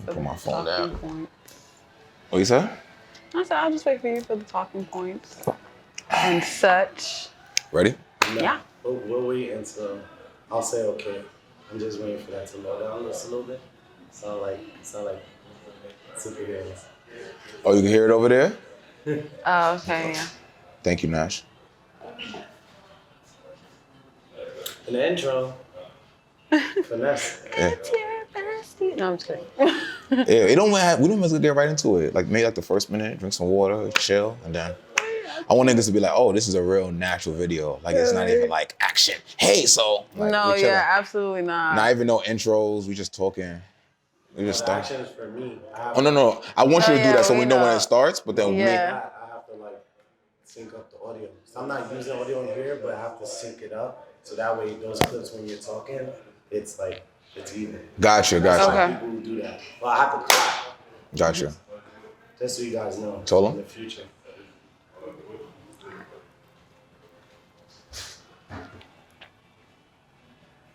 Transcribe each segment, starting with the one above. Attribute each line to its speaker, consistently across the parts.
Speaker 1: Put my phone down. What you say?
Speaker 2: I said I'll just wait for you for the talking points and such.
Speaker 1: Ready?
Speaker 3: No,
Speaker 2: Yeah.
Speaker 3: We'll wait until I'll say okay. I'm just waiting for that to load down just a little bit. Sound like superheroes.
Speaker 1: Oh, you can hear it over there?
Speaker 2: Oh, okay, yeah.
Speaker 1: Thank you, Nash.
Speaker 3: In the intro, finesse.
Speaker 1: Yeah.
Speaker 2: No, I'm just kidding.
Speaker 1: Yeah, we don't have to get right into it. Like maybe like the first minute, drink some water, chill, and then I want niggas to be like, oh, this is a real natural video. Like it's not even like action. Hey, so like,
Speaker 2: No,
Speaker 1: we're chilling.
Speaker 2: yeah, absolutely not.
Speaker 1: Not even no intros. We just talking. We just
Speaker 3: The
Speaker 1: start.
Speaker 3: action is for me.
Speaker 1: Oh no! I want you to do that so we know when
Speaker 2: know.
Speaker 1: it starts. But then
Speaker 2: Yeah.
Speaker 3: I have to like sync up the audio. So I'm not using audio in here, but I have to sync it up so that way those clips when you're talking, it's like it's even.
Speaker 1: Gotcha.
Speaker 2: Okay.
Speaker 3: People who do that. Well, I have to clap.
Speaker 1: Gotcha.
Speaker 3: Just so you guys know.
Speaker 1: Told him?
Speaker 3: In the future.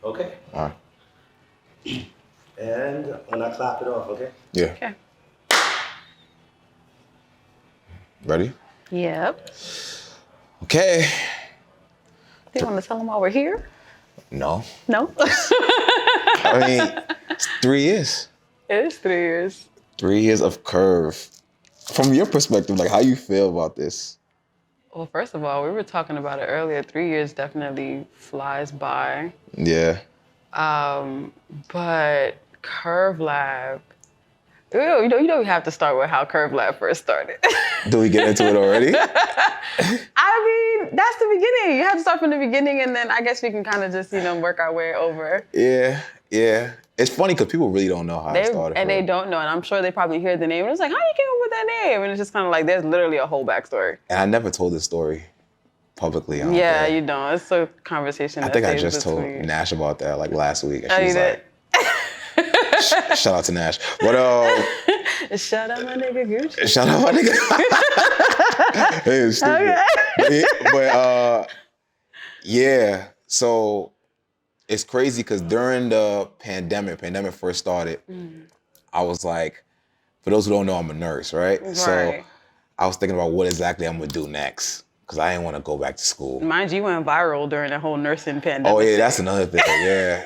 Speaker 3: Okay.
Speaker 1: All right.
Speaker 3: And when I clap it off, okay?
Speaker 1: Yeah.
Speaker 2: Okay.
Speaker 1: Ready?
Speaker 2: Yep.
Speaker 1: Okay.
Speaker 2: Do you want to tell them why we're here?
Speaker 1: No.
Speaker 2: No?
Speaker 1: I mean, it's 3 years.
Speaker 2: It is 3 years.
Speaker 1: 3 years of Curve. From your perspective, like how you feel about this?
Speaker 2: Well, first of all, we were talking about it earlier. 3 years definitely flies by.
Speaker 1: Yeah.
Speaker 2: But Kurve Lab, you know, we have to start with how Kurve Lab first started.
Speaker 1: Do we get into it already?
Speaker 2: I mean, that's the beginning. You have to start from the beginning, and then I guess we can kind of just, work our way over.
Speaker 1: Yeah. It's funny because people really don't know how it started.
Speaker 2: And they don't know, and I'm sure they probably hear the name, and it's like, how you came up with that name? And it's just kind of like, there's literally a whole backstory.
Speaker 1: And I never told this story publicly.
Speaker 2: Yeah, you don't. It's a conversation.
Speaker 1: I think I just told Nash about that like last week, and she's like, shout out to Nash. But
Speaker 2: shout out my nigga Gucci.
Speaker 1: shout out my nigga. Hey, it's stupid.
Speaker 2: Okay.
Speaker 1: But yeah. So it's crazy because during the pandemic first started, I was like, for those who don't know, I'm a nurse, right? So I was thinking about what exactly I'm gonna do next because I didn't want to go back to school.
Speaker 2: Mind you, you went viral during the whole nursing pandemic.
Speaker 1: Oh yeah, that's another thing. Yeah.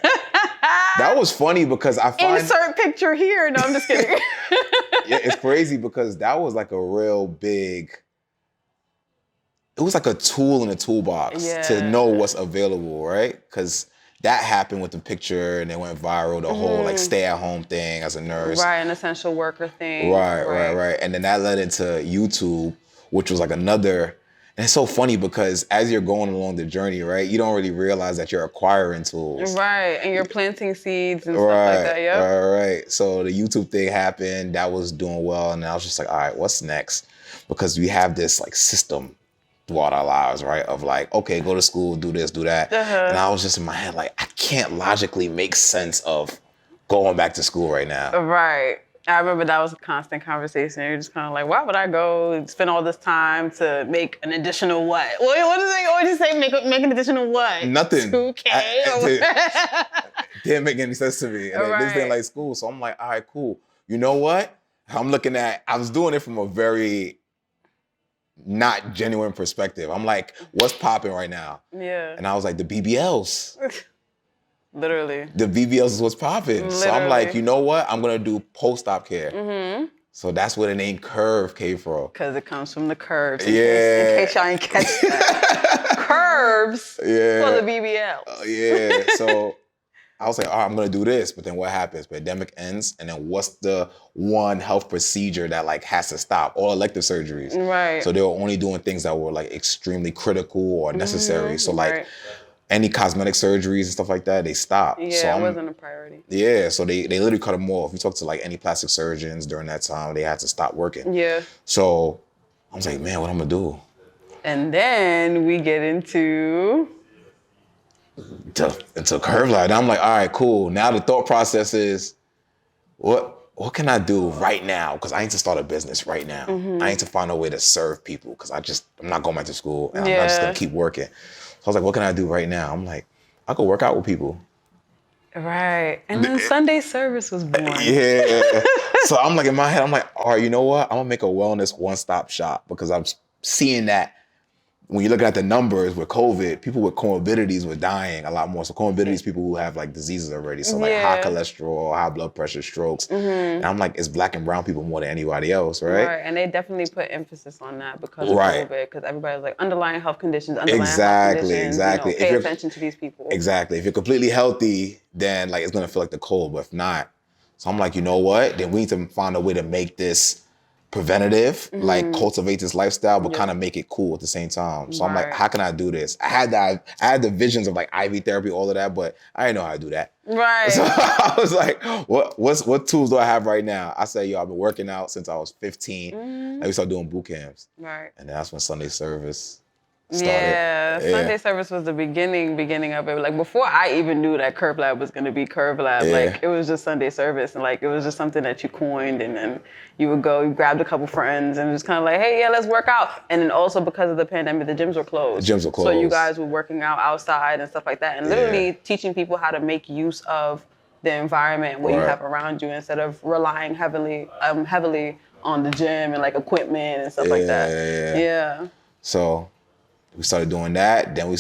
Speaker 1: That was funny because I find...
Speaker 2: Insert picture here. No, I'm just kidding.
Speaker 1: Yeah, it's crazy because that was like a real big... It was like a tool in the toolbox to know what's available, right? Because that happened with the picture and it went viral, the whole like stay-at-home thing as a nurse.
Speaker 2: Right, an essential worker thing.
Speaker 1: Right. And then that led into YouTube, which was like another... And it's so funny because as you're going along the journey, right, you don't really realize that you're acquiring tools.
Speaker 2: Right, and you're planting seeds and stuff like that, yeah.
Speaker 1: Right. So the YouTube thing happened, that was doing well, and I was just like, all right, what's next? Because we have this like system throughout our lives, right, of like, okay, go to school, do this, do that. And I was just in my head like, I can't logically make sense of going back to school right now.
Speaker 2: Right. I remember that was a constant conversation. You're just kind of like, why would I go and spend all this time to make an additional what? What do they always say? Make an additional what?
Speaker 1: Nothing.
Speaker 2: 2K?
Speaker 1: Didn't make any sense to me. And this didn't like school. So I'm like, all right, cool. You know what? I was doing it from a very not genuine perspective. I'm like, what's popping right now?
Speaker 2: Yeah.
Speaker 1: And I was like, the BBLs.
Speaker 2: Literally.
Speaker 1: The BBLs is what's popping. So I'm like, you know what? I'm going to do post-op care. So that's where the name Curve came from.
Speaker 2: Because it comes from the curves.
Speaker 1: Yeah.
Speaker 2: In case y'all ain't catch that. Curves for the BBL.
Speaker 1: Yeah. So I was like, all right, I'm going to do this. But then what happens? Pandemic ends. And then what's the one health procedure that like has to stop? All elective surgeries.
Speaker 2: Right.
Speaker 1: So they were only doing things that were like extremely critical or necessary. So like any cosmetic surgeries and stuff like that, they stopped.
Speaker 2: Yeah,
Speaker 1: so
Speaker 2: it wasn't a priority.
Speaker 1: Yeah, so they literally cut them off. You talk to like any plastic surgeons during that time, they had to stop working.
Speaker 2: Yeah.
Speaker 1: So I was like, man, what I'm gonna do?
Speaker 2: And then we get into
Speaker 1: Kurve Lab. And I'm like, all right, cool. Now the thought process is, what can I do right now? Because I need to start a business right now. I need to find a way to serve people because I'm not going back to school and I'm not just gonna keep working. So I was like, what can I do right now? I'm like, I could work out with people.
Speaker 2: Right. And then Sunday service was born.
Speaker 1: Yeah. So I'm like, in my head, I'm like, all right, you know what? I'm gonna make a wellness one-stop shop because I'm seeing that when you're looking at the numbers with COVID, people with comorbidities were dying a lot more. So comorbidities, people who have like diseases already. So like high cholesterol, high blood pressure, strokes. And I'm like, it's black and brown people more than anybody else, right?
Speaker 2: Right, and they definitely put emphasis on that because of COVID, because everybody was like, underlying health conditions, underlying health conditions,
Speaker 1: exactly.
Speaker 2: You know, pay attention to these people.
Speaker 1: Exactly. If you're completely healthy, then like it's gonna feel like the cold, but if not. So I'm like, you know what? Then we need to find a way to make this preventative, like cultivate this lifestyle, but kind of make it cool at the same time. So I'm like, how can I do this? I had the visions of like IV therapy, all of that, but I didn't know how to do that.
Speaker 2: Right.
Speaker 1: So I was like, what tools do I have right now? I said, yo, I've been working out since I was 15. And we started doing boot camps.
Speaker 2: Right.
Speaker 1: And that's when Sunday service started.
Speaker 2: Yeah, Sunday service was the beginning of it. Like before I even knew that Kurve Lab was gonna be Kurve Lab, like it was just Sunday service, and like it was just something that you coined, and then you would go, you grabbed a couple friends, and just kind of like, hey, yeah, let's work out. And then also because of the pandemic, the gyms were closed. So you guys were working out outside and stuff like that, and literally teaching people how to make use of the environment what you have around you instead of relying heavily on the gym and like equipment and stuff like that. Yeah.
Speaker 1: So we started doing that. Then we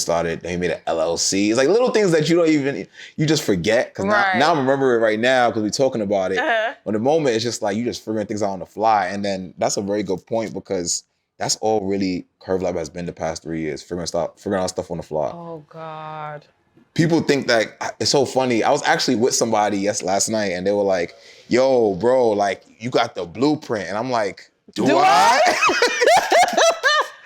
Speaker 1: made an LLC. It's like little things that you just forget. Because now I remember it right now because we're talking about it. But the moment, it's just like you just figuring things out on the fly. And then that's a very good point because that's all really Kurve Lab has been the past 3 years, figuring out stuff on the fly.
Speaker 2: Oh, God.
Speaker 1: People think that it's so funny. I was actually with somebody last night and they were like, yo, bro, like you got the blueprint. And I'm like, do I?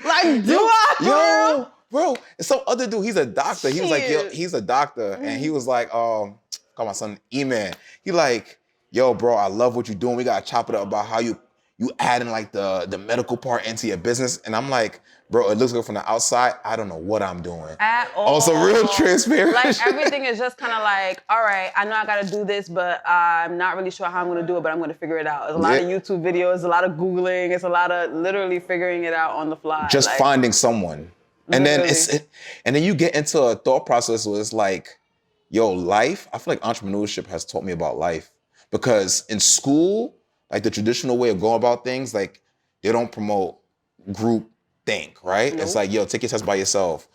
Speaker 2: Like, do I?
Speaker 1: Yo, bro. And some other dude, he's a doctor. He was like, yo, he's a doctor. And he was like, call my son E-Man. He like, yo, bro, I love what you're doing. We gotta chop it up about how you adding like the medical part into your business. And I'm like, bro, it looks good from the outside. I don't know what I'm doing.
Speaker 2: At all.
Speaker 1: Also real transparent.
Speaker 2: Like everything is just kind of like, all right, I know I gotta do this, but I'm not really sure how I'm gonna do it, but I'm gonna figure it out. There's a lot of YouTube videos, a lot of Googling, it's a lot of literally figuring it out on the fly.
Speaker 1: Just finding someone. And then and then you get into a thought process where it's like, yo, life, I feel like entrepreneurship has taught me about life. Because in school, like the traditional way of going about things, like they don't promote group think, right? Nope. It's like, yo, take your test by yourself.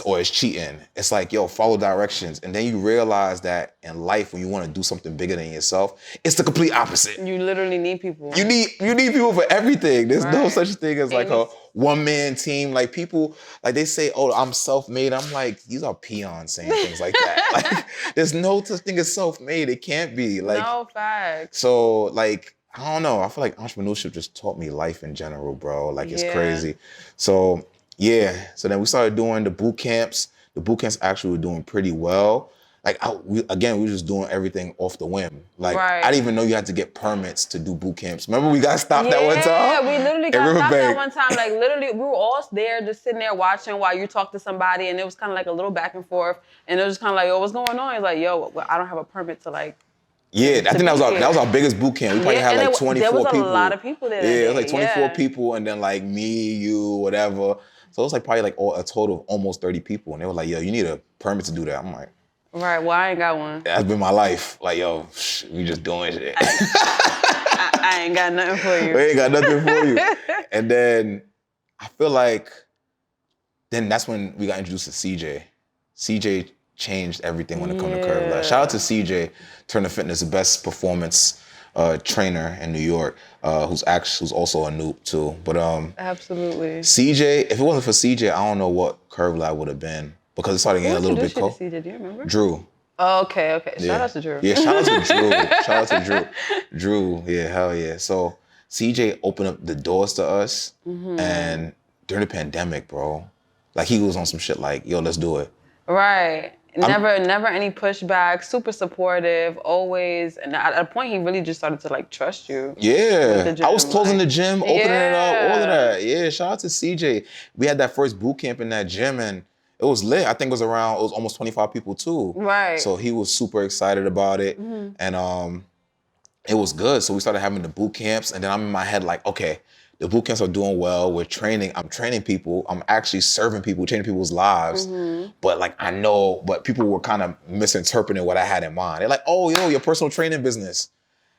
Speaker 1: Or it's cheating. It's like, yo, follow directions. And then you realize that in life, when you want to do something bigger than yourself, it's the complete opposite.
Speaker 2: You literally need people.
Speaker 1: You need people for everything. There's no such thing as like a one-man team. Like people, like they say, oh, I'm self-made. I'm like, these are peons saying things like that. Like there's no such thing as self-made. It can't be. Like,
Speaker 2: no facts.
Speaker 1: So like, I don't know. I feel like entrepreneurship just taught me life in general, bro. Like it's crazy. So yeah. So then we started doing the boot camps. The boot camps actually were doing pretty well. Like we were just doing everything off the whim. Like I didn't even know you had to get permits to do boot camps. Remember we got stopped that one time?
Speaker 2: Yeah, we literally got stopped that one time. Like literally, we were all there just sitting there watching while you talk to somebody, and it was kind of like a little back and forth. And it was just kind of like, yo, what's going on? He's like, yo, well, I don't have a permit to like.
Speaker 1: Yeah, I think that was our biggest boot camp. We probably had like 24 people.
Speaker 2: There was a lot of people there.
Speaker 1: Yeah, it was like 24 people, and then like me, you, whatever. So it was like probably like a total of almost 30 people. And they were like, yo, you need a permit to do that. I'm like,
Speaker 2: right, well, I ain't got one.
Speaker 1: That's been my life. Like, yo, we just doing shit.
Speaker 2: I ain't got nothing for you.
Speaker 1: We ain't got nothing for you. And then I feel like then that's when we got introduced to CJ. CJ changed everything when it comes to Kurve Lab. Shout out to CJ, Turner Fitness, the best performance trainer in New York, who's also a noob too. But
Speaker 2: absolutely.
Speaker 1: CJ, if it wasn't for CJ, I don't know what Kurve Lab would have been because it started getting a little bit cold.
Speaker 2: CJ, do you remember?
Speaker 1: Drew.
Speaker 2: Oh, okay. Shout out to Drew.
Speaker 1: Yeah, shout out to Drew. Shout out to Drew. Drew, yeah, hell yeah. So CJ opened up the doors to us, and during the pandemic, bro, like he was on some shit like, yo, let's do it.
Speaker 2: Right. Never any pushback, super supportive, always. And at a point, he really just started to like trust you.
Speaker 1: Yeah. I was closing the gym, opening it up, all of that. Yeah, shout out to CJ. We had that first boot camp in that gym and it was lit. I think it was almost 25 people too.
Speaker 2: Right.
Speaker 1: So he was super excited about it. And it was good. So we started having the boot camps, and then I'm in my head like, okay, the boot camps are doing well. We're training. I'm training people. I'm actually serving people, changing people's lives. But like I know, but people were kind of misinterpreting what I had in mind. They're like, oh, your personal training business.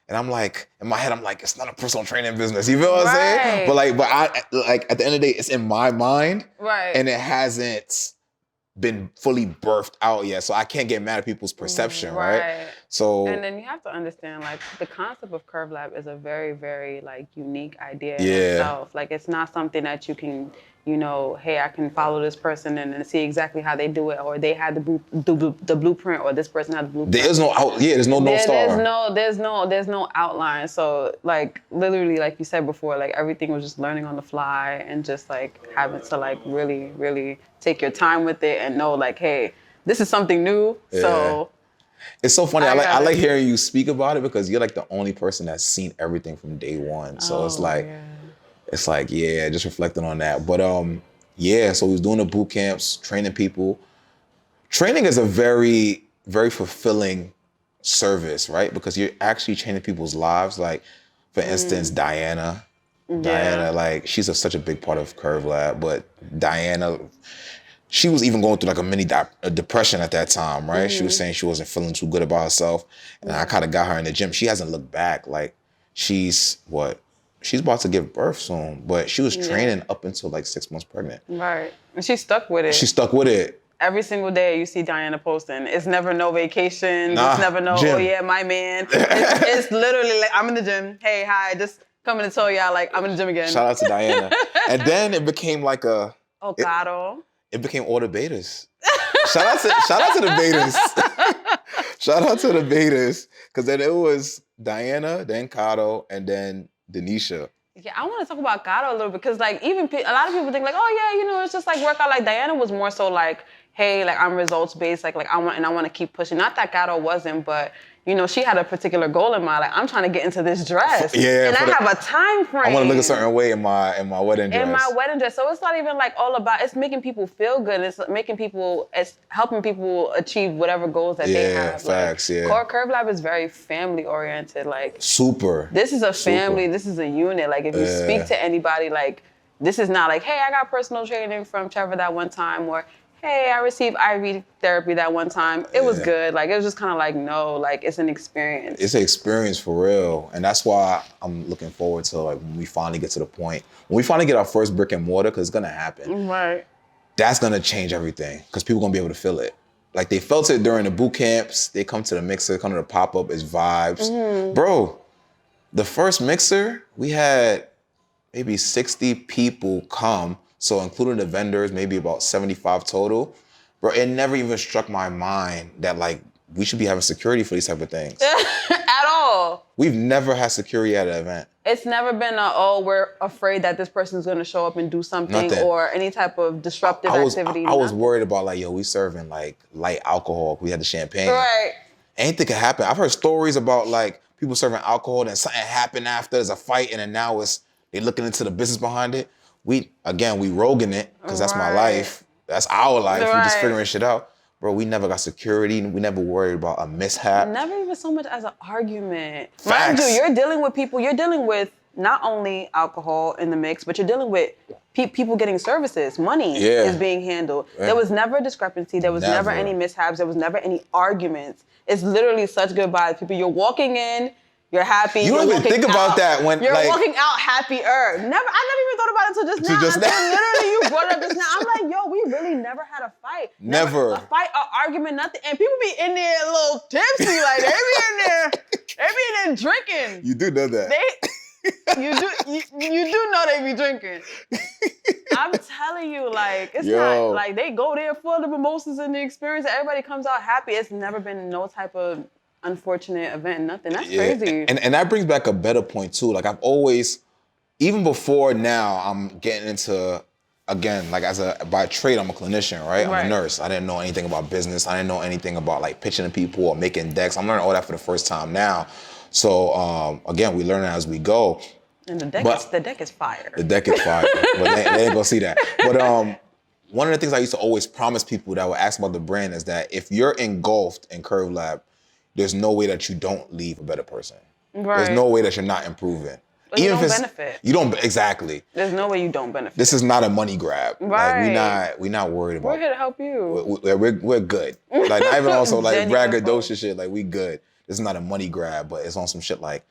Speaker 1: And I'm like, in my head, I'm like, it's not a personal training business. You feel what I'm saying? But I like at the end of the day, it's in my mind.
Speaker 2: Right.
Speaker 1: And it hasn't been fully birthed out yet. So I can't get mad at people's perception, right? So
Speaker 2: and then you have to understand, like, the concept of Kurve Lab is a very, very like unique idea in
Speaker 1: Yeah.
Speaker 2: itself. Like, it's not something that you can, hey, I can follow this person and see exactly how they do it, or they had the blueprint, or this person had the blueprint.
Speaker 1: There's no there's no North Star.
Speaker 2: There's no outline. So like literally, like you said before, like everything was just learning on the fly and just like having to like really, really take your time with it and know like, hey, this is something new.
Speaker 1: Yeah.
Speaker 2: So
Speaker 1: it's so funny. I like hearing you speak about it because you're like the only person that's seen everything from day one. So it's like, just reflecting on that. But so we was doing the boot camps, training people. Training is a very, very fulfilling service, right? Because you're actually changing people's lives. Like, for instance, Diana, like she's such a big part of Kurve Lab. But Diana, she was even going through like a mini depression at that time, right? She was saying she wasn't feeling too good about herself. And I kind of got her in the gym. She hasn't looked back. Like, she's about to give birth soon, but she was training up until like 6 months pregnant.
Speaker 2: Right. And she stuck with it.
Speaker 1: She stuck with it.
Speaker 2: Every single day you see Diana posting. It's never no vacation.
Speaker 1: Nah,
Speaker 2: it's never no,
Speaker 1: gym.
Speaker 2: oh yeah, my man. It's literally like, I'm in the gym. Hey, hi, just coming to tell y'all like I'm in the gym again.
Speaker 1: Shout out to Diana. And then it became like
Speaker 2: Caro.
Speaker 1: It became all the betas. Shout out to the betas. Shout out to the betas. Because then it was Diana, then Kato, and then Denisha.
Speaker 2: Yeah, I want to talk about Gato a little bit because, like, even a lot of people think, like, oh yeah, it's just like workout. Like Diana was more so like, hey, like I'm results based. Like I want to keep pushing. Not that Gato wasn't, but she had a particular goal in mind. Like, I'm trying to get into this dress.
Speaker 1: Yeah,
Speaker 2: and I have a time frame.
Speaker 1: I want to look a certain way in my wedding dress.
Speaker 2: In my wedding dress. So it's not even like all about, it's making people feel good. It's helping people achieve whatever goals that they have.
Speaker 1: Facts,
Speaker 2: Kurve Lab is very family oriented. Like,
Speaker 1: super.
Speaker 2: This is a family. This is a unit. Like, if you speak to anybody, like, this is not like, hey, I got personal training from Trevor that one time, or hey, I received IV therapy that one time. It was good. Like, it was just kind of like, no, like, it's an experience.
Speaker 1: It's an experience for real. And that's why I'm looking forward to, like, when we finally get to the point, when we finally get our first brick and mortar, because it's going to happen.
Speaker 2: Right.
Speaker 1: That's going to change everything because people going to be able to feel it. Like, they felt it during the boot camps. They come to the mixer, come to the pop-up, it's vibes. Bro, the first mixer, we had maybe 60 people come. So including the vendors, maybe about 75 total. Bro, it never even struck my mind that like we should be having security for these type of things.
Speaker 2: At all.
Speaker 1: We've never had security at an event.
Speaker 2: It's never been we're afraid that this person's gonna show up and do something.
Speaker 1: Nothing.
Speaker 2: Or any type of disruptive activity.
Speaker 1: I was worried about like, we serving like light alcohol. We had the champagne.
Speaker 2: Right.
Speaker 1: Anything could happen. I've heard stories about like people serving alcohol and something happened after, there's a fight, and then now they're looking into the business behind it. We roguing it because that's my life. That's our life. We just figuring shit out. Bro, we never got security. We never worried about a mishap.
Speaker 2: Never even so much as an argument.
Speaker 1: Facts.
Speaker 2: Mind you, you're dealing with people. You're dealing with not only alcohol in the mix, but you're dealing with people getting services. Money is being handled. Yeah. There was never a discrepancy. There was never any mishaps. There was never any arguments. It's literally such good vibes. People, you're walking in. You're happy.
Speaker 1: You don't even think about that when
Speaker 2: you're walking out happier. I never even thought about it until just now. Literally, you brought it up just now. I'm like, yo, we really never had a fight.
Speaker 1: Never.
Speaker 2: A fight, an argument, nothing. And people be in there a little tipsy, like they be in there drinking.
Speaker 1: You do know that.
Speaker 2: You do know they be drinking. I'm telling you, like, it's not like they go there for the mimosas and the experience. Everybody comes out happy. It's never been no type of unfortunate event, nothing. That's crazy.
Speaker 1: And that brings back a better point too. Like, I've always, even before now, I'm getting into, again, like by trade, I'm a clinician, right? I'm a nurse. I didn't know anything about business. I didn't know anything about like pitching to people or making decks. I'm learning all that for the first time now. So again, we learn as we go.
Speaker 2: And the deck is fire.
Speaker 1: The deck is fire, but they ain't gonna see that. But one of the things I used to always promise people that would ask about the brand is that if you're engulfed in Kurve Lab, there's no way that you don't leave a better person.
Speaker 2: Right.
Speaker 1: There's no way that you're not improving.
Speaker 2: But you don't benefit.
Speaker 1: You don't exactly.
Speaker 2: There's no way you don't benefit.
Speaker 1: This is not a money grab.
Speaker 2: Right.
Speaker 1: Like we not worried about.
Speaker 2: We're here to help you.
Speaker 1: We're good. Like not even also like
Speaker 2: Genuine
Speaker 1: braggadocious shit. Like we good. This is not a money grab, but it's on some shit like,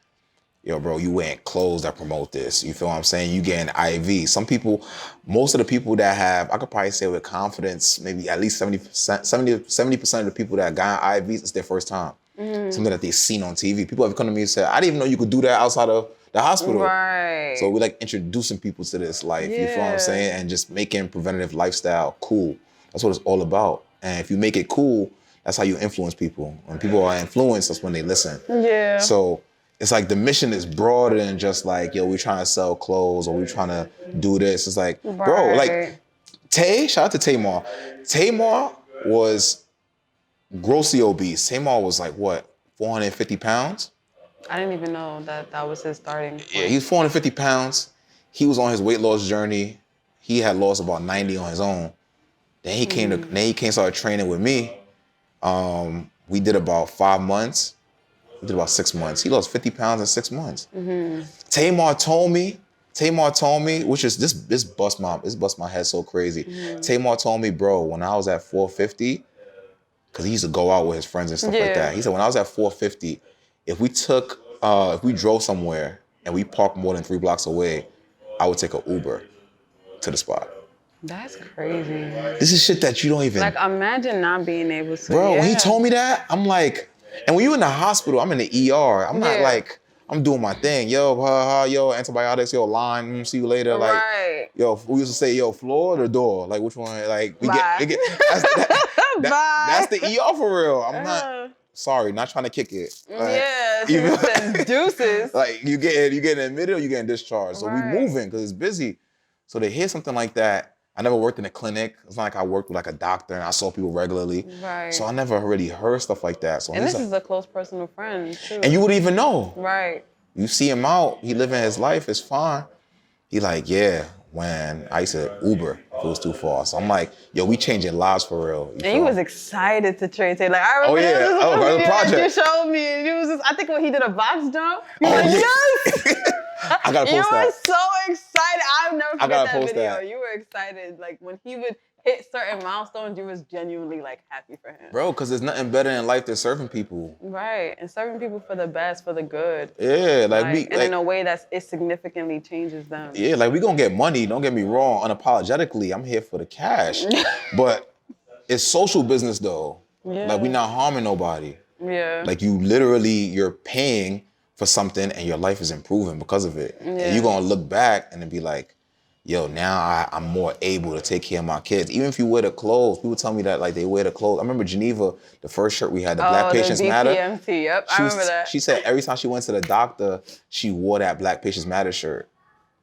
Speaker 1: yo, bro, you wearing clothes that promote this. You feel what I'm saying? You getting IV. Some people, most of the people that have, I could probably say with confidence, maybe at least 70% of the people that got IVs, it's their first time. Something that they've seen on TV. People have come to me and said, I didn't even know you could do that outside of the hospital.
Speaker 2: Right.
Speaker 1: So we like introducing people to this life, you feel what I'm saying? And just making preventative lifestyle cool. That's what it's all about. And if you make it cool, that's how you influence people. When people are influenced, that's when they listen.
Speaker 2: Yeah.
Speaker 1: So it's like the mission is broader than just like, yo, we're trying to sell clothes or we're trying to do this. It's like, bro, like shout out to Tamar. Tamar was grossly obese. Tamar was like, what, 450 pounds?
Speaker 2: I didn't even know that was his starting point.
Speaker 1: Yeah, he's 450 pounds. He was on his weight loss journey. He had lost about 90 on his own. Then he came started training with me. We did about 5 months. We did about 6 months. He lost 50 pounds in 6 months. Tamar told me, which is this bust my head so crazy. Tamar told me, bro, when I was at 450, because he used to go out with his friends and stuff like that. He said, when I was at 450, if we drove somewhere and we parked more than 3 blocks away, I would take an Uber to the spot.
Speaker 2: That's crazy.
Speaker 1: This is shit that you don't even...
Speaker 2: Like, imagine not being able to...
Speaker 1: Bro, when he told me that, I'm like... And when you're in the hospital, I'm in the ER. I'm not like... I'm doing my thing. Yo, yo, antibiotics, yo, line, see you later. Like, yo, we used to say, yo, floor or door? Like, which one? Like, we get that's the ER for real. I'm not... Sorry, not trying to kick it.
Speaker 2: Deuces.
Speaker 1: Like, you getting admitted or you getting discharged. So we moving because it's busy. So to hear something like that, I never worked in a clinic. It's not like I worked with like a doctor and I saw people regularly.
Speaker 2: Right.
Speaker 1: So I never really heard stuff like that. So
Speaker 2: and this is a close personal friend too.
Speaker 1: And you wouldn't even know.
Speaker 2: Right.
Speaker 1: You see him out, he living his life, it's fine. He like, yeah, when I used to Uber if it was too far. So I'm like, yo, we changing lives for real.
Speaker 2: And he was excited to trade. Like, I remember
Speaker 1: the project.
Speaker 2: You showed me. And he was just, I think when he did a box jump, you were like, yes!
Speaker 1: I gotta post that.
Speaker 2: You were so excited. I'll never forget that video. You were excited. Like, when he would hit certain milestones, you was genuinely, like, happy for him.
Speaker 1: Bro, because there's nothing better in life than serving people.
Speaker 2: Right. And serving people for the best, for the good.
Speaker 1: Yeah,
Speaker 2: and in a way it significantly changes them.
Speaker 1: Yeah, like, we gonna get money. Don't get me wrong. Unapologetically, I'm here for the cash. But it's social business, though. Yeah. Like, we not harming nobody.
Speaker 2: Yeah.
Speaker 1: Like, you're paying for something and your life is improving because of it. Yeah. And you're gonna look back and then be like, yo, now I'm more able to take care of my kids. Even if you wear the clothes, people tell me that like they wear the clothes. I remember Geneva, the first shirt we had, the Black Patients Matter.
Speaker 2: Yep, I remember that.
Speaker 1: She said every time she went to the doctor, she wore that Black Patients Matter shirt.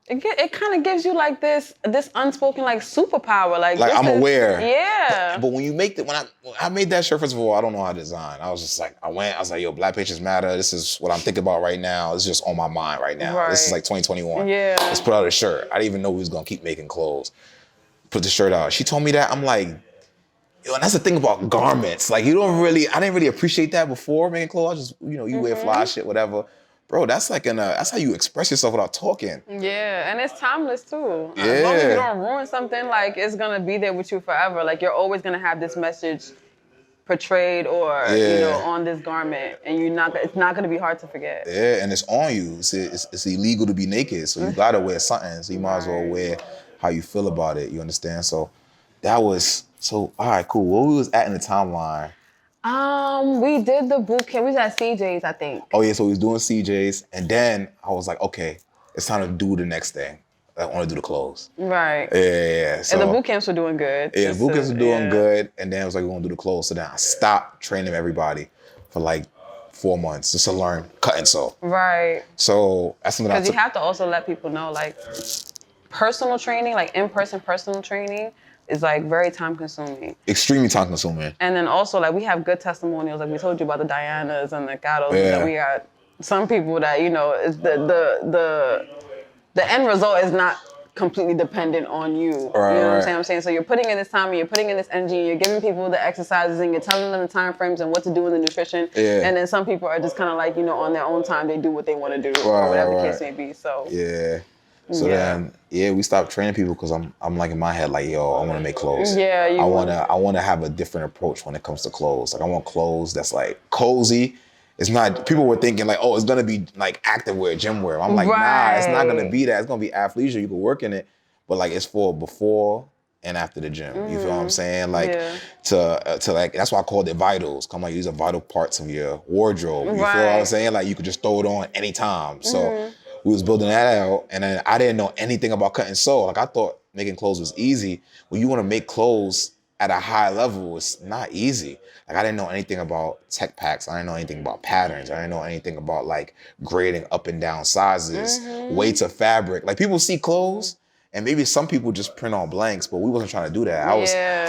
Speaker 2: It kind of gives you like this unspoken like superpower. Like
Speaker 1: I'm aware.
Speaker 2: Yeah.
Speaker 1: But when you make when I made that shirt, first of all, I don't know how to design. I was just like, I was like, yo, Black Patients Matter. This is what I'm thinking about right now. It's just on my mind right now. Right. This is like 2021.
Speaker 2: Yeah.
Speaker 1: Let's put out a shirt. I didn't even know we was gonna keep making clothes. Put the shirt out. She told me that. I'm like, yo, and that's the thing about garments. Like I didn't really appreciate that before making clothes. I just, you wear fly shit, whatever. Bro, that's like that's how you express yourself without talking.
Speaker 2: Yeah, and it's timeless too.
Speaker 1: Yeah.
Speaker 2: As long as you don't ruin something, like it's gonna be there with you forever. Like you're always gonna have this message portrayed or on this garment, and it's not gonna be hard to forget.
Speaker 1: Yeah, and it's on you. It's illegal to be naked, so you gotta wear something. So you might as well wear how you feel about it. You understand? So that was all right, cool. Where we was at in the timeline?
Speaker 2: We did the boot camp. We was at CJ's, I think.
Speaker 1: Oh yeah, so we was doing CJ's, and then I was like, okay, it's time to do the next thing. I want to do the clothes.
Speaker 2: Right.
Speaker 1: Yeah. So,
Speaker 2: and the boot camps were doing good.
Speaker 1: Yeah, the boot camps were doing good, and then I was like, we're gonna do the clothes. So then I stopped training everybody for like 4 months just to learn cut and sew.
Speaker 2: Right.
Speaker 1: So that's something.
Speaker 2: Because you have to also let people know, like, personal training, like in-person personal training, is like very time consuming. Extremely time consuming. And then also like we have good testimonials, like we told you about the Dianas and the Gatos. Yeah. That we got some people that, is the end result is not completely dependent on you.
Speaker 1: Right,
Speaker 2: you know what I'm
Speaker 1: right.
Speaker 2: saying? So you're putting in this time and you're putting in this energy and you're giving people the exercises and you're telling them the time frames and what to do in the nutrition.
Speaker 1: Yeah.
Speaker 2: And then some people are just kind of like, on their own time, they do what they want to do
Speaker 1: Right,
Speaker 2: or whatever
Speaker 1: right,
Speaker 2: the case
Speaker 1: right.
Speaker 2: may be. So
Speaker 1: Yeah. So
Speaker 2: Yeah.
Speaker 1: then, we stopped training people because I'm like in my head like, yo, I want to make clothes.
Speaker 2: Yeah,
Speaker 1: I want to have a different approach when it comes to clothes. Like I want clothes that's like cozy. It's not. People were thinking like, oh, it's gonna be like active wear, gym wear. I'm like, nah, it's not gonna be that. It's gonna be athleisure. You can work in it, but like it's for before and after the gym. You feel what I'm saying? Like to like that's why I called it vitals. Come like these are vital parts of your wardrobe. You feel what I'm saying? Like you could just throw it on anytime. So we was building that out, and then I didn't know anything about cut and sew. Like I thought making clothes was easy. When you want to make clothes at a high level, it's not easy. Like I didn't know anything about tech packs. I didn't know anything about patterns. I didn't know anything about like grading up and down sizes, weights of fabric. Like people see clothes, and maybe some people just print on blanks, but we wasn't trying to do that.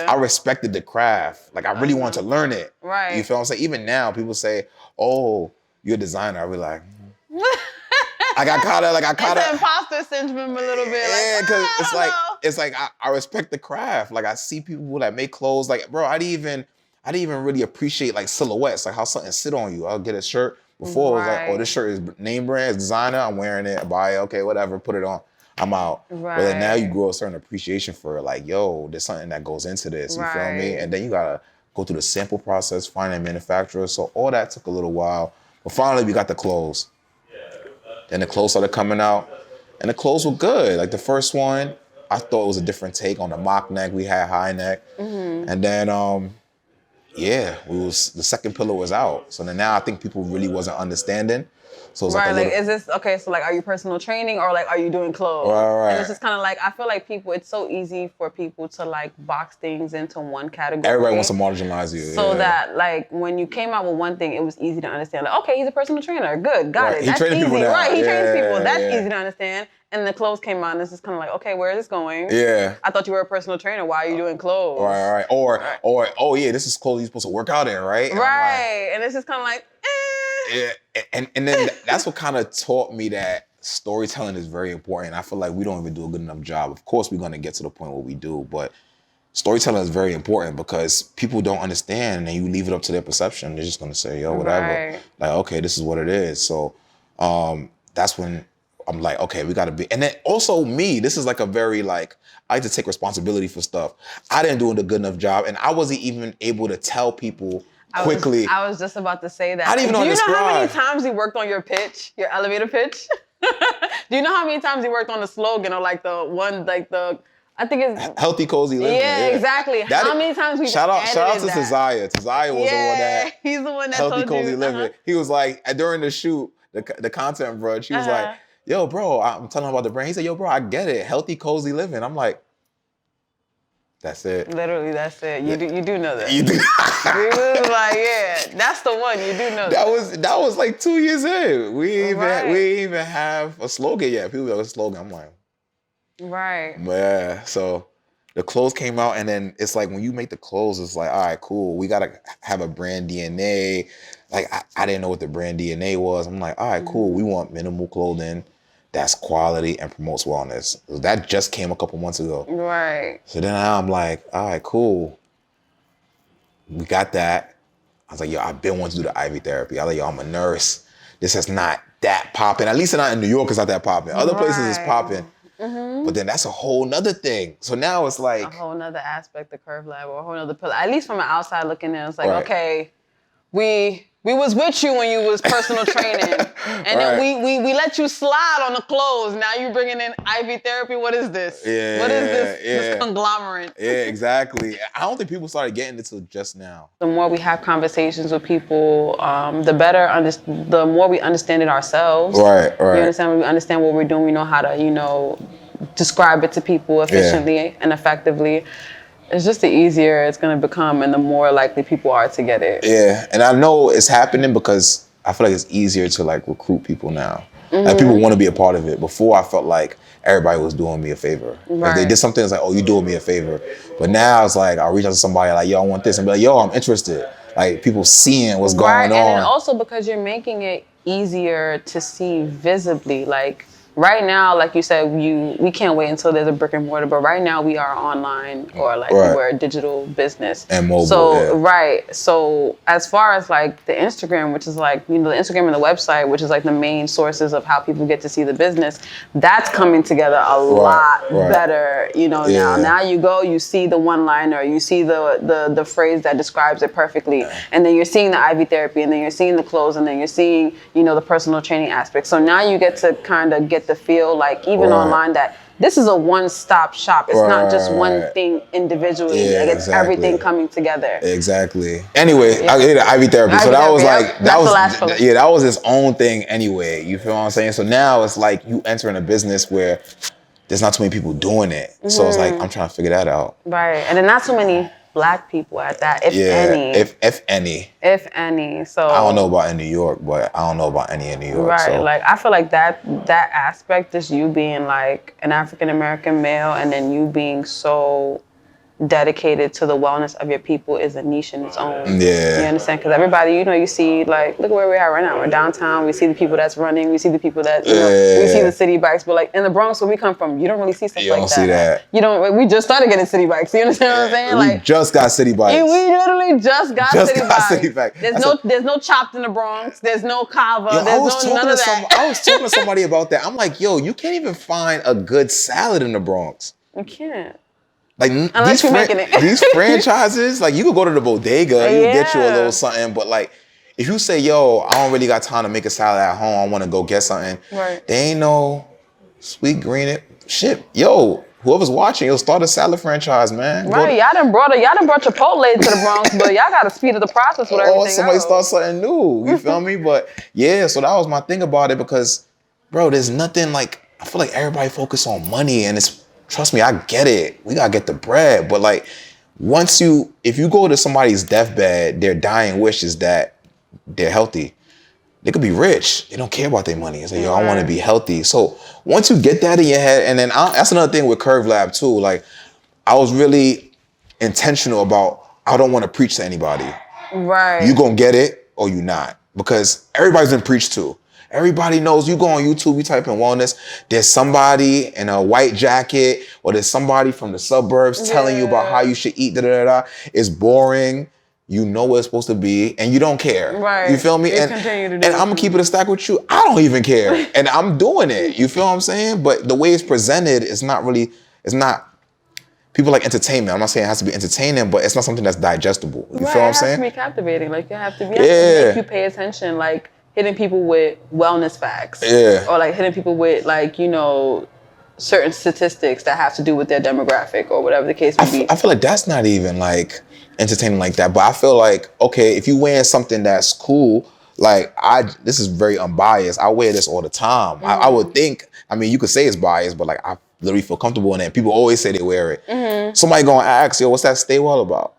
Speaker 1: I respected the craft. Like I really wanted to learn it.
Speaker 2: Right.
Speaker 1: You feel what I'm saying? Even now, people say, "Oh, you're a designer." I be like. Like I kind of
Speaker 2: it's an imposter syndrome a little bit.
Speaker 1: Yeah, because it's like
Speaker 2: know.
Speaker 1: I respect the craft. Like I see people that make clothes. Like bro, I didn't even really appreciate like silhouettes, like how something sit on you. I'll get a shirt before it was like, oh, this shirt is name brand, it's designer. I'm wearing it. I buy it. Okay, whatever. Put it on. I'm out.
Speaker 2: Right.
Speaker 1: But then now you grow a certain appreciation for it. Like yo, there's something that goes into this. You feel me? And then you gotta go through the sample process, find a manufacturer. So all that took a little while. But finally, we got the clothes. Then the clothes started coming out, and the clothes were good. Like the first one, I thought it was a different take on the mock neck. We had high neck, and then the second pillar was out. So then now I think people really wasn't understanding. So it's
Speaker 2: is this okay? So like, are you personal training or like, are you doing clothes?
Speaker 1: Right.
Speaker 2: And it's just kind of like I feel like it's so easy for people to like box things into one category.
Speaker 1: Everybody wants to marginalize you.
Speaker 2: So that like when you came out with one thing, it was easy to understand. Like, okay, he's a personal trainer. Good, got it.
Speaker 1: He
Speaker 2: That's
Speaker 1: trains
Speaker 2: easy.
Speaker 1: people now.
Speaker 2: Right, he trains people. That's easy to understand. And the clothes came out, and it's just kind of like, okay, where is this going?
Speaker 1: Yeah.
Speaker 2: I thought you were a personal trainer. Why are you doing clothes?
Speaker 1: Right. Or oh yeah, this is clothes you're supposed to work out in, right?
Speaker 2: Right. And it's just kind of like,
Speaker 1: Yeah, and then that's what kind of taught me that storytelling is very important. I feel like we don't even do a good enough job. Of course, we're gonna get to the point where we do, but storytelling is very important because people don't understand, and you leave it up to their perception. They're just gonna say, "Yo, whatever."
Speaker 2: Right.
Speaker 1: Like, okay, this is what it is. So, that's when I'm like, okay, we gotta be. And then also me, this is like a very like I like to take responsibility for stuff. I didn't do a good enough job, and I wasn't even able to tell people. Quickly.
Speaker 2: I was just about to say that.
Speaker 1: I didn't even know
Speaker 2: Do you know how many
Speaker 1: describe.
Speaker 2: times you worked on your pitch, your elevator pitch? Do you know how many times you worked on the slogan or like the one, like the, I think it's
Speaker 1: Healthy, cozy living.
Speaker 2: Yeah, exactly. How many times we
Speaker 1: shout out to
Speaker 2: that?
Speaker 1: Tazaya. Tazaya was the one that
Speaker 2: he's the one that
Speaker 1: healthy,
Speaker 2: told
Speaker 1: cozy
Speaker 2: you.
Speaker 1: living. He was like during the shoot, the content bro. She was like, "Yo, bro, I'm telling him about the brand." He said, "Yo, bro, I get it. Healthy, cozy living." I'm like, "That's it."
Speaker 2: Literally, that's it. You do know that.
Speaker 1: You do.
Speaker 2: We was like, yeah, that's the one. You do know
Speaker 1: That was like 2 years in. We
Speaker 2: Right.
Speaker 1: didn't even have a slogan yet. People have a slogan. I'm like,
Speaker 2: Right.
Speaker 1: yeah. So the clothes came out, and then it's like when you make the clothes, it's like, all right, cool. We gotta have a brand DNA. Like I didn't know what the brand DNA was. I'm like, all right, cool. We want minimal clothing that's quality and promotes wellness. That just came a couple months ago.
Speaker 2: Right.
Speaker 1: So then I'm like, all right, cool. We got that. I was like, yo, I've been wanting to do the IV therapy. I was like, yo, I'm a nurse. This is not that popping. At least not in New York, it's not that popping. Other places it's popping. But then that's a whole nother thing. So now it's like
Speaker 2: a whole nother aspect of Kurve Lab or a whole nother pillar. At least from the outside looking in, it's like,
Speaker 1: Right.
Speaker 2: okay, we was with you when you was personal training. And then we let you slide on the clothes. Now you bringing in IV therapy. What is this?
Speaker 1: Yeah,
Speaker 2: what is this,
Speaker 1: yeah.
Speaker 2: this conglomerate?
Speaker 1: Yeah, exactly. I don't think people started getting it till just now.
Speaker 2: The more we have conversations with people, the more we understand it ourselves.
Speaker 1: Right.
Speaker 2: You understand? When we understand what we're doing, we know how to, describe it to people efficiently and effectively. It's just the easier it's going to become and the more likely people are to get it.
Speaker 1: Yeah, and I know it's happening because I feel like it's easier to like recruit people now. Like people want to be a part of it. Before I felt like everybody was doing me a favor. Like they did something, it's like, oh, you doing me a favor. But now it's like, I'll reach out to somebody like, yo, I want this. And be like, yo, I'm interested. Like people seeing what's going on.
Speaker 2: And then also because you're making it easier to see visibly. Like right now, like you said, we can't wait until there's a brick and mortar. But right now, we are online, or like we're a digital business
Speaker 1: and mobile.
Speaker 2: So right. So as far as like the Instagram, which is like the Instagram and the website, which is like the main sources of how people get to see the business, that's coming together a lot better. Now you go, you see the one liner, you see the phrase that describes it perfectly, and then you're seeing the IV therapy, and then you're seeing the clothes, and then you're seeing the personal training aspect. So now you get to kind of get the feel, like even online, that this is a one-stop shop. It's not just one thing individually. It's everything coming together.
Speaker 1: Exactly. Anyway, I did IV therapy. So that was like that was its own thing anyway. You feel what I'm saying? So now it's like you enter in a business where there's not too many people doing it. So it's like I'm trying to figure that out.
Speaker 2: Right. And then not too many Black people at that, if any.
Speaker 1: If any.
Speaker 2: If any. So
Speaker 1: I don't know about in New York, but I don't know about any in New York.
Speaker 2: Right.
Speaker 1: So.
Speaker 2: Like I feel like that aspect is you being like an African American male, and then you being so dedicated to the wellness of your people is a niche in its own.
Speaker 1: Yeah.
Speaker 2: You understand? Because everybody, you see, like, look where we are right now. We're downtown. We see the people that's running. We see the people that, we see the city bikes. But, like, in the Bronx where we come from, you don't really see stuff like that. You don't see that. You don't. We just started getting city bikes. You understand what I'm saying?
Speaker 1: We just got city bikes.
Speaker 2: We literally just got city bikes. There's no Chopped in the Bronx. There's no Kava. There's none of that.
Speaker 1: I was talking to somebody about that. I'm like, yo, you can't even find a good salad in the Bronx.
Speaker 2: You can't.
Speaker 1: Like these franchises, like you could go to the bodega, you get you a little something, but like if you say, yo, I don't really got time to make a salad at home, I want to go get something.
Speaker 2: Right.
Speaker 1: They ain't no sweet green shit. Yo, whoever's watching, you'll start a salad franchise, man.
Speaker 2: Right, y'all done brought Chipotle to the Bronx, but y'all got to speed up the process with everything.
Speaker 1: Somebody start something new. You feel me? But yeah, so that was my thing about it because, bro, there's nothing like I feel like everybody focus on money and it's. Trust me, I get it. We gotta get the bread. But like, if you go to somebody's deathbed, their dying wish is that they're healthy. They could be rich. They don't care about their money. It's like, yo, I want to be healthy. So once you get that in your head, and then that's another thing with Kurve Lab too. Like, I was really intentional about, I don't want to preach to anybody.
Speaker 2: Right.
Speaker 1: You gonna get it or you not. Because everybody's been preached to. Everybody knows. You go on YouTube, you type in wellness, there's somebody in a white jacket or there's somebody from the suburbs telling you about how you should eat, It's boring. You know what it's supposed to be and you don't care.
Speaker 2: Right.
Speaker 1: You feel me? And I'm going to keep it a stack with you. I don't even care. And I'm doing it. You feel what I'm saying? But the way it's presented, it's not people like entertainment. I'm not saying it has to be entertaining, but it's not something that's digestible. You feel what I'm saying?
Speaker 2: It has to be captivating. Like you have to make you pay attention. Like hitting people with wellness facts.
Speaker 1: Yeah.
Speaker 2: Or like hitting people with like, certain statistics that have to do with their demographic or whatever the case may be.
Speaker 1: I feel like that's not even like entertaining like that. But I feel like, okay, if you wearing something that's cool, like this is very unbiased. I wear this all the time. Mm-hmm. I would think, you could say it's biased, but like I literally feel comfortable in it. People always say they wear it. Mm-hmm. Somebody gonna ask, yo, what's that Stay Well about?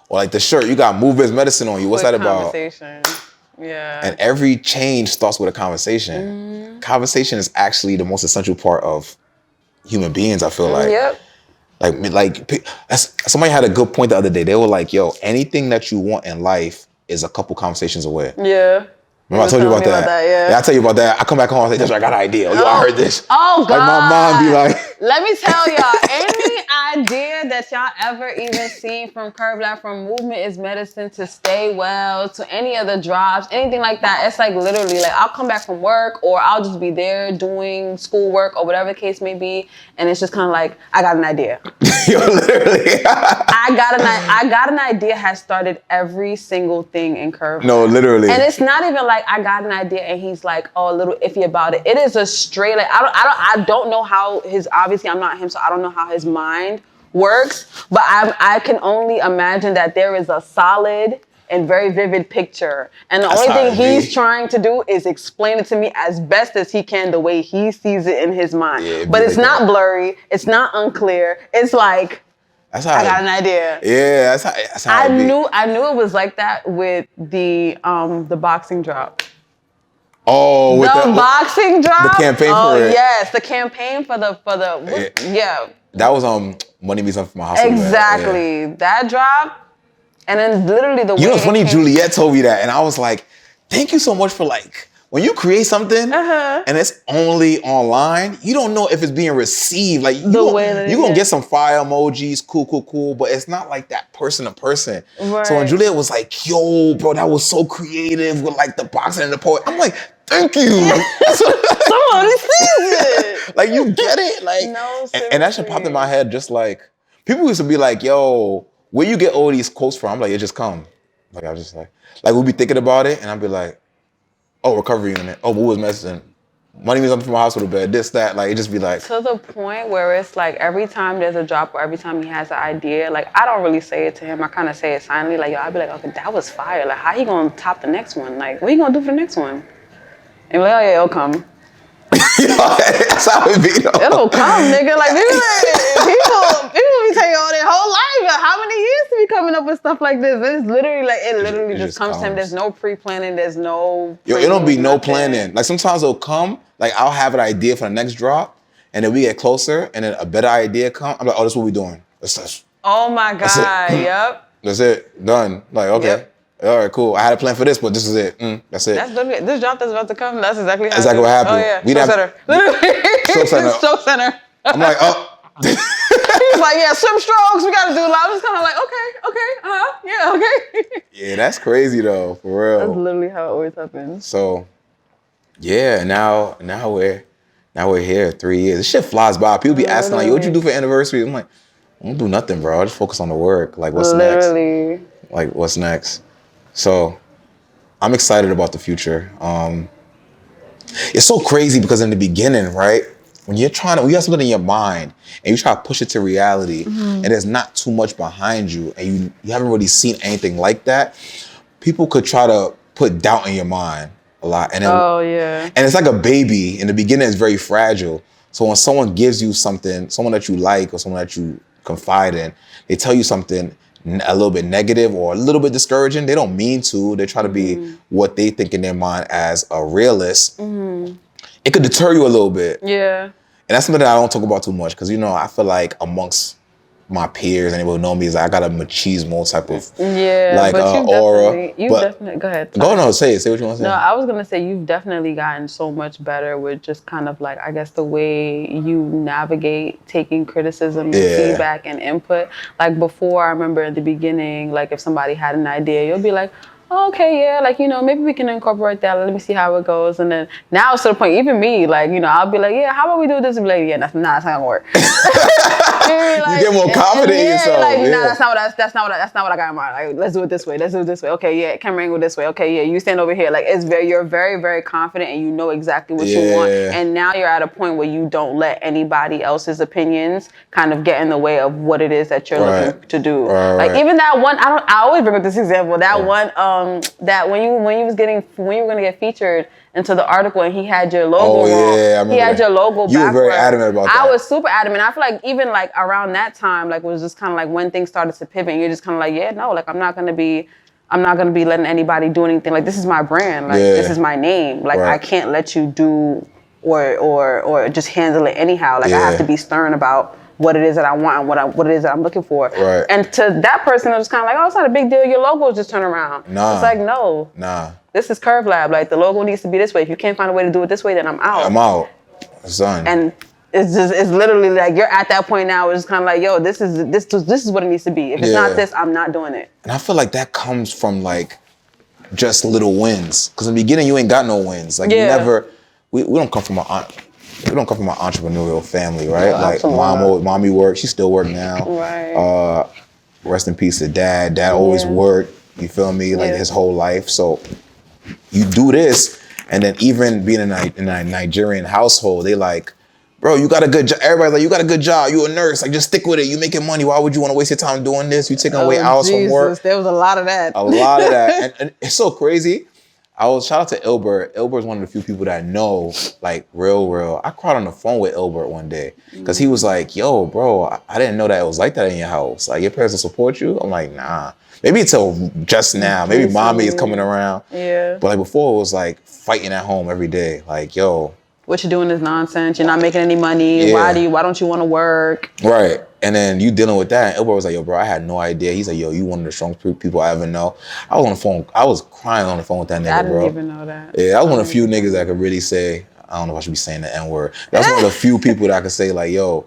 Speaker 1: Or like the shirt, you got Movement Medicine on you. What's that about?
Speaker 2: Yeah.
Speaker 1: And every change starts with a conversation. Mm-hmm. Conversation is actually the most essential part of human beings, I feel like.
Speaker 2: Yep.
Speaker 1: Like somebody had a good point the other day. They were like, yo, anything that you want in life is a couple conversations away.
Speaker 2: Yeah.
Speaker 1: Remember I told you about that?
Speaker 2: Yeah,
Speaker 1: I tell you about that. I come back home and say, I got an idea. Yo, I heard this.
Speaker 2: Oh, God.
Speaker 1: Like my mom be like.
Speaker 2: Let me tell y'all, any idea that y'all ever even seen from Kurve Lab, from Movement is Medicine to Stay Well, to any other drops, anything like that, it's like literally like I'll come back from work or I'll just be there doing schoolwork or whatever the case may be. And it's just kind of like, I got an idea.
Speaker 1: Yo, literally.
Speaker 2: I got an idea has started every single thing in Kurve Lab.
Speaker 1: No, literally.
Speaker 2: And it's not even like I got an idea and he's like, oh, a little iffy about it. It is a straight, like, I don't know how obviously I'm not him, so I don't know how his mind works, but I can only imagine that there is a solid and very vivid picture. And the only thing he's trying to do is explain it to me as best as he can the way he sees it in his mind. Yeah, but it's not blurry. It's not unclear. It's like, I got an idea.
Speaker 1: Yeah, that's how
Speaker 2: I knew it was like that with the boxing drop.
Speaker 1: Oh, with
Speaker 2: the boxing drop.
Speaker 1: The campaign for it.
Speaker 2: Yes, the campaign for the
Speaker 1: That was Money Means Something for My House.
Speaker 2: Exactly. That drop. And then literally the way
Speaker 1: it's funny, Juliet told me that, and I was like, thank you so much for like when you create something and it's only online, you don't know if it's being received. Like you're gonna get some fire emojis, cool, but it's not like that person to person.
Speaker 2: Right.
Speaker 1: So when Juliet was like, yo, bro, that was so creative with like the boxing and the poet, I'm like, thank you.
Speaker 2: Somebody sees it.
Speaker 1: Like you get it. Like
Speaker 2: no,
Speaker 1: and that shit popped in my head just like people used to be like, yo, where you get all these quotes from? I'm like, it just come. Like I was just like we'll be thinking about it and I'll be like, oh, recovery unit. Oh, who was messaging? Money means something from a hospital bed. This, that. Like, it just be like.
Speaker 2: To the point where it's like every time there's a drop or every time he has an idea, like, I don't really say it to him. I kind of say it silently. Like, yo, I'll be like, okay, that was fire. Like, how he going to top the next one? Like, what you going to do for the next one? And be like, oh, yeah, it'll come.
Speaker 1: That's how it be, though.
Speaker 2: It'll come, nigga. Like, people be telling you all their whole life. How many years to be coming up with stuff like this? It's literally like, it literally just comes to him. There's no pre-planning. There's no.
Speaker 1: Yo, it don't be no planning. Like, sometimes it'll come. Like, I'll have an idea for the next drop, and then we get closer, and then a better idea come. I'm like, oh, this is what we doing. That's
Speaker 2: oh, my God. Yep.
Speaker 1: That's it. Done. Like, okay. Yep. All right, cool. I had a plan for this, but this is it. That's it.
Speaker 2: That's literally, this drop that's about to come, that's exactly how
Speaker 1: what happened.
Speaker 2: Oh, yeah.
Speaker 1: We
Speaker 2: Show center. Show center.
Speaker 1: I'm like, oh.
Speaker 2: He's like, yeah, swim strokes, we got to do a lot. I'm just kind of like, okay, yeah, okay.
Speaker 1: Yeah, that's crazy, though, for real.
Speaker 2: That's literally how it always happens.
Speaker 1: So, yeah, now we're here 3 years. This shit flies by. People be asking, like, what you do for anniversary? I'm like, I don't do nothing, bro. I just focus on the work. Like, what's next? Like, what's next? So I'm excited about the future. It's so crazy because in the beginning, right? When you have something in your mind and you try to push it to reality and there's not too much behind you and you haven't really seen anything like that, people could try to put doubt in your mind a lot. And then, and it's like a baby. In the beginning, it's very fragile. So when someone gives you something, someone that you like or someone that you confide in, they tell you something a little bit negative or a little bit discouraging, they don't mean to. They try to be what they think in their mind as a realist. It could deter you a little bit. Yeah. And that's something that I don't talk about too much because, I feel like amongst my peers, anyone who know me, is like I got a machismo type of aura. Definitely, go ahead. Go no, say what you want to say.
Speaker 2: No, I was gonna say you've definitely gotten so much better with just kind of like, I guess, the way you navigate taking criticism and feedback and input. Like before, I remember in the beginning, like if somebody had an idea, you'll be like, oh, okay, yeah, like, maybe we can incorporate that. Let me see how it goes. And then now it's to the point, even me, like, I'll be like, yeah, how about we do this? And be like, yeah, that's not gonna work.
Speaker 1: You get more confident in yourself.
Speaker 2: Like, no, that's not what I got in mind. Like, let's do it this way. Okay, yeah, camera angle this way. Okay, yeah, you stand over here. Like, you're very, very confident and you know exactly what you want. And now you're at a point where you don't let anybody else's opinions kind of get in the way of what it is that you're looking to do. Like even that one, I always bring up this example. That one, that when you were gonna get featured into the article and he had your logo wrong. Yeah, I remember. He had your logo backwards.
Speaker 1: You were very adamant about that.
Speaker 2: I was super adamant. I feel like even like around that time, like it was just kind of like when things started to pivot, and you're just kind of like, yeah, no, like I'm not gonna be letting anybody do anything. Like this is my brand. Like this is my name. Like I can't let you do or just handle it anyhow. Like I have to be stern about what it is that I want and what it is that I'm looking for. Right. And to that person, it was kind of like, oh, it's not a big deal. Your logo just turn around. Nah. It's like, no. Nah. This is Kurve Lab. Like the logo needs to be this way. If you can't find a way to do it this way, then I'm out. I'm out. It's done. And it's literally like you're at that point now. It's kind of like, yo, this is what it needs to be. If it's not this, I'm not doing it. And I feel like that comes from like just little wins. Because in the beginning, you ain't got no wins. Like you never. We don't come from an entrepreneurial family, right? Like mommy worked. She still work now. Right. Rest in peace to dad. Dad always worked. You feel me? Like his whole life. So you do this, and then even being in a Nigerian household, they like, bro, you got a good job. Everybody's like, you got a good job. You a nurse. Like, just stick with it. You making money. Why would you want to waste your time doing this? You taking away hours from work. There was a lot of that. And it's so crazy. Shout out to Ilbert. Ilbert's one of the few people that I know, like, real. I cried on the phone with Ilbert one day because he was like, yo, bro, I didn't know that it was like that in your house. Like, your parents will support you? I'm like, nah. Maybe until just now. Maybe mommy is coming around. Yeah. But, like, before it was, like, fighting at home every day. Like, yo. what you're doing is nonsense. You're not making any money.
Speaker 1: Yeah.
Speaker 2: Why don't you want to work?
Speaker 1: Right. And then you dealing with that. And Ilbert was like, yo, bro, I had no idea. He's like, yo, you one of the strongest people I ever know. I was on the phone. I was crying on the phone with that nigga,
Speaker 2: I
Speaker 1: bro.
Speaker 2: didn't even know that.
Speaker 1: Yeah, I was one of the few niggas that could really say, I don't know if I should be saying the N-word. That's one of the few people that I could say, like, yo,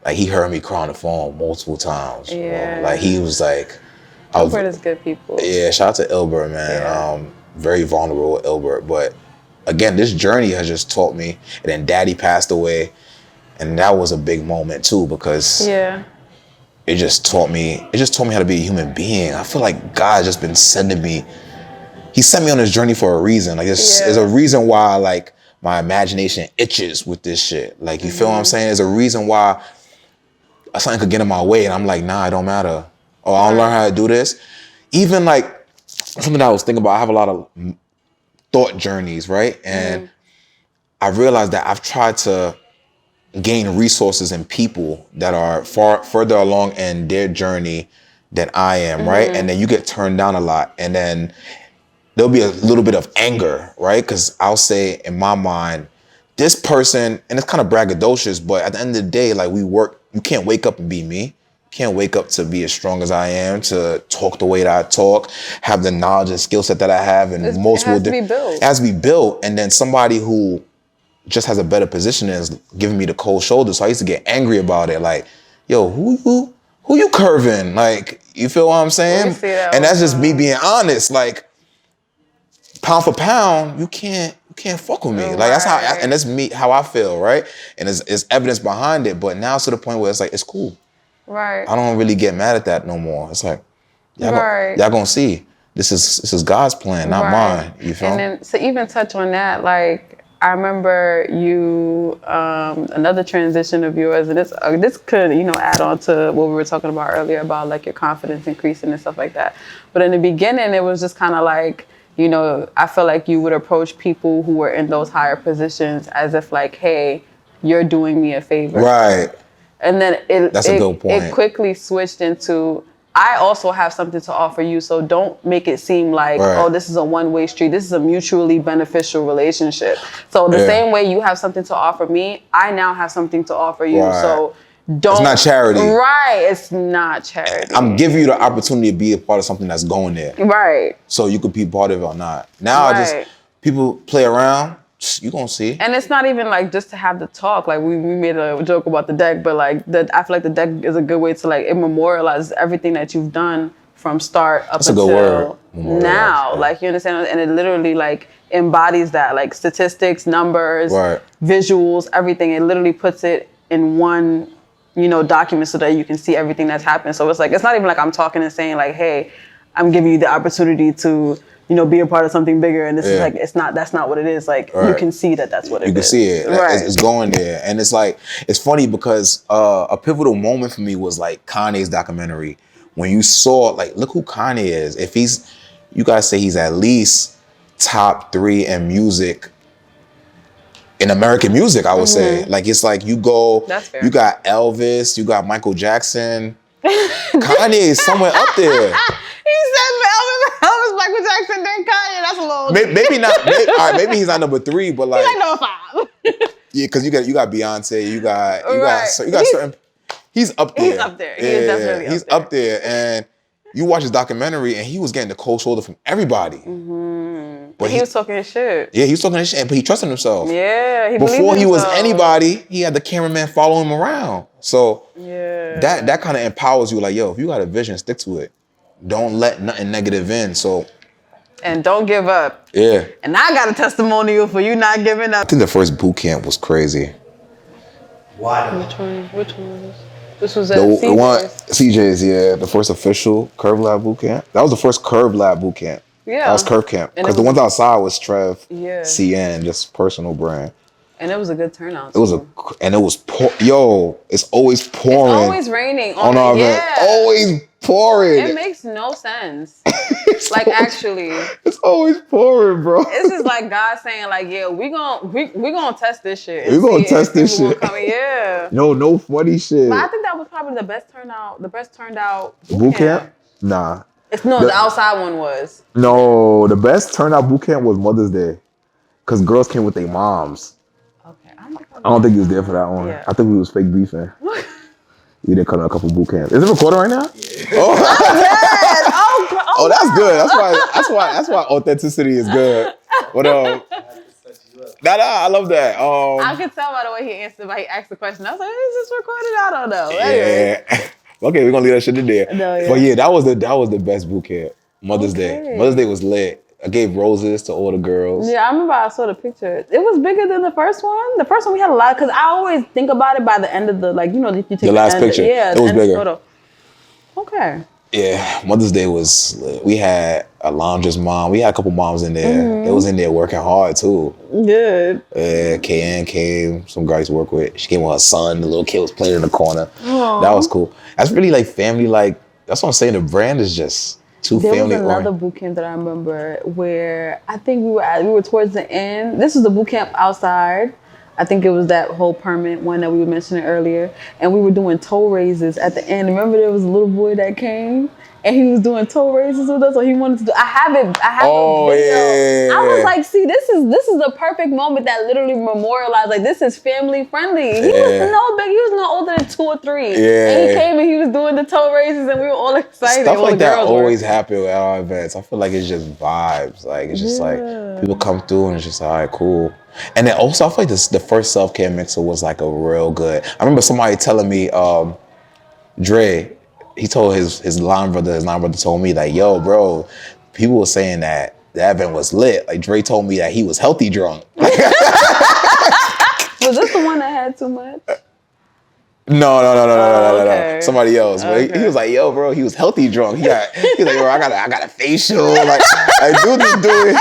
Speaker 1: like, he heard me cry on the phone multiple times.
Speaker 2: Yeah.
Speaker 1: Bro. Like, he was like...
Speaker 2: Ilbert is good people.
Speaker 1: Yeah, shout out to Ilbert, man.
Speaker 2: Yeah.
Speaker 1: Very vulnerable with Ilbert. But, again, this journey has just taught me. And then Daddy passed away. And that was a big moment, too, because...
Speaker 2: Yeah.
Speaker 1: It just taught me how to be a human being. I feel like God just been sending me. He sent me on this journey for a reason. Like there's a reason why like my imagination itches with this shit. Like you feel what I'm saying? There's a reason why something could get in my way and I'm like, nah, it don't matter. Oh, I don't learn how to do this. Even like something that I was thinking about, I have a lot of thought journeys, right? And I realized that I've tried to gain resources and people that are further along in their journey than I am, right? And then you get turned down a lot. And then there'll be a little bit of anger, right? Because I'll say in my mind, this person, and it's kind of braggadocious, but at the end of the day, like we work, you can't wake up and be me. You can't wake up to be as strong as I am, to talk the way that I talk, have the knowledge and skill set that I have. And
Speaker 2: It has to be built.
Speaker 1: It has to be built. And then somebody who just has a better position and is giving me the cold shoulder. So I used to get angry about it. Like, yo, who you curving? Like, you feel what I'm saying? And that's just me being honest. Like, pound for pound, you can't fuck with me. Like that's how, and that's me, how I feel, right? And there's evidence behind it. But now it's to the point where it's like, it's cool.
Speaker 2: Right.
Speaker 1: I don't really get mad at that no more. It's like, y'all gonna see. This is God's plan, not mine. You feel?
Speaker 2: And then to even touch on that, like, I remember you, another transition of yours, and this could, add on to what we were talking about earlier about like your confidence increasing and stuff like that. But in the beginning, it was just kind of like, I feel like you would approach people who were in those higher positions as if like, hey, you're doing me a favor.
Speaker 1: Right.
Speaker 2: And then
Speaker 1: That's a good point.
Speaker 2: It quickly switched into, I also have something to offer you, so don't make it seem like, oh, this is a one-way street. This is a mutually beneficial relationship. So the same way you have something to offer me, I now have something to offer you. Right. So don't. It's
Speaker 1: not charity.
Speaker 2: Right. It's not charity.
Speaker 1: I'm giving you the opportunity to be a part of something that's going there.
Speaker 2: Right.
Speaker 1: So you could be part of it or not. Now people play around. You gonna see. And
Speaker 2: it's not even like just to have the talk. Like we made a joke about the deck, but like I feel like the deck is a good way to like memorialize everything that you've done from start up until now. Like you understand, and it literally like embodies that, like statistics, numbers, visuals, everything. It literally puts it in one, document so that you can see everything that's happened. So it's like it's not even like I'm talking and saying like, hey, I'm giving you the opportunity to, be a part of something bigger. And this is like, that's not what it is. Like, you can see that's what it is.
Speaker 1: You can see it. Right. It's going there. And it's like, it's funny because a pivotal moment for me was like Kanye's documentary. When you saw, like, look who Kanye is. You guys say he's at least top 3 in music, in American music, I would say. Like, it's like you got Elvis, you got Michael Jackson. Kanye is somewhere up there.
Speaker 2: He said Elvis, Michael Jackson, then Kanye. That's a little.
Speaker 1: Maybe not. All right, maybe he's not number 3, but like.
Speaker 2: He's like number 5.
Speaker 1: Yeah, because you got Beyonce, you got certain. He's up there.
Speaker 2: He's up there. He is definitely
Speaker 1: he's up there. And you watch his documentary, and he was getting the cold shoulder from everybody. Mm-hmm.
Speaker 2: But he was talking his shit.
Speaker 1: Yeah, he was talking his shit, but he trusted himself.
Speaker 2: Yeah,
Speaker 1: before he was anybody, he had the cameraman follow him around. So that kind of empowers you. Like, yo, if you got a vision, stick to it. Don't let nothing negative in. So.
Speaker 2: And don't give up.
Speaker 1: Yeah.
Speaker 2: And I got a testimonial for you not giving up.
Speaker 1: I think the first boot camp was crazy.
Speaker 3: Why?
Speaker 2: Which one was this? This was at CJ's.
Speaker 1: Yeah. The first official Kurve Lab boot camp. That was the first Kurve Lab boot camp. Yeah. That was Kurve Camp. Because the ones outside was Trev, CN, just personal brand.
Speaker 2: And it was a good turnout.
Speaker 1: It's always pouring.
Speaker 2: It's always raining
Speaker 1: on our event. Always pouring.
Speaker 2: It makes no sense. Like actually.
Speaker 1: It's always pouring, bro.
Speaker 2: This is like God saying like, yeah, we gonna test this shit.
Speaker 1: We gonna test this shit.
Speaker 2: Yeah.
Speaker 1: No funny shit.
Speaker 2: But I think that was probably the best turned out
Speaker 1: boot camp? Nah.
Speaker 2: The outside one was.
Speaker 1: No, the best turnout boot camp was Mother's Day. Because girls came with their moms.
Speaker 2: Okay,
Speaker 1: I don't think he was there for that one.
Speaker 2: Yeah.
Speaker 1: I think we was fake beefing. We did cut on a couple boot camps. Is it recording right now?
Speaker 3: Yeah.
Speaker 1: Oh,
Speaker 2: Yes.
Speaker 1: oh, that's good. That's why authenticity is good. But
Speaker 3: I had to set you up.
Speaker 1: I love that.
Speaker 2: I could tell by the way he answered, but he asked the question. I was like, is this recorded? I don't know. Anyway.
Speaker 1: Yeah. Okay, we're gonna leave that shit in there.
Speaker 2: No, yeah.
Speaker 1: But yeah, that was the best boot camp. Mother's Day.
Speaker 2: Okay.
Speaker 1: Mother's Day was lit. I gave roses to all the girls.
Speaker 2: Yeah, I remember I saw the picture. It was bigger than the first one. The first one we had a lot, because I always think about it by the end of the, like, you know, you take the
Speaker 1: last
Speaker 2: end,
Speaker 1: picture.
Speaker 2: Yeah,
Speaker 1: It was
Speaker 2: end
Speaker 1: bigger.
Speaker 2: Photo. Okay.
Speaker 1: Yeah, Mother's Day was lit. We had a lounger's mom. We had a couple moms in there. They was in there working hard too.
Speaker 2: Good.
Speaker 1: Yeah, KN came, some guys to work with. She came with her son. The little kid was playing in the corner.
Speaker 2: Aww.
Speaker 1: That was cool. That's really like family. Like that's what I'm saying. The brand is just too
Speaker 2: There
Speaker 1: family
Speaker 2: was another
Speaker 1: oriented.
Speaker 2: boot camp that I remember where I think we were towards the end. This was the boot camp outside. I think it was that whole permit one that we were mentioning earlier. And we were doing toe raises at the end. Remember there was a little boy that came and he was doing toe raises with us, or he wanted to do. I have
Speaker 1: Oh,
Speaker 2: a video.
Speaker 1: yeah.
Speaker 2: I was like, see, this is the perfect moment that literally memorialized, like, this is family friendly. He was no big, he was no older than 2 or 3.
Speaker 1: Yeah.
Speaker 2: And he came and he was doing the toe raises and we were all excited.
Speaker 1: Stuff
Speaker 2: all
Speaker 1: like
Speaker 2: the
Speaker 1: that
Speaker 2: girls were.
Speaker 1: always happen at our events. I feel like it's just vibes. Like it's just like people come through and it's just all right, cool. And then also I feel like the first self-care mixer was like a real good. I remember somebody telling me, Dre, he told his line brother told me like, yo, bro, people were saying that the event was lit. Like Dre told me that he was healthy drunk.
Speaker 2: Was this the one that had too much?
Speaker 1: No.
Speaker 2: Okay.
Speaker 1: Somebody else. But he was like, yo, bro, he was healthy drunk. He was like, bro, I got a facial. Like dude is doing.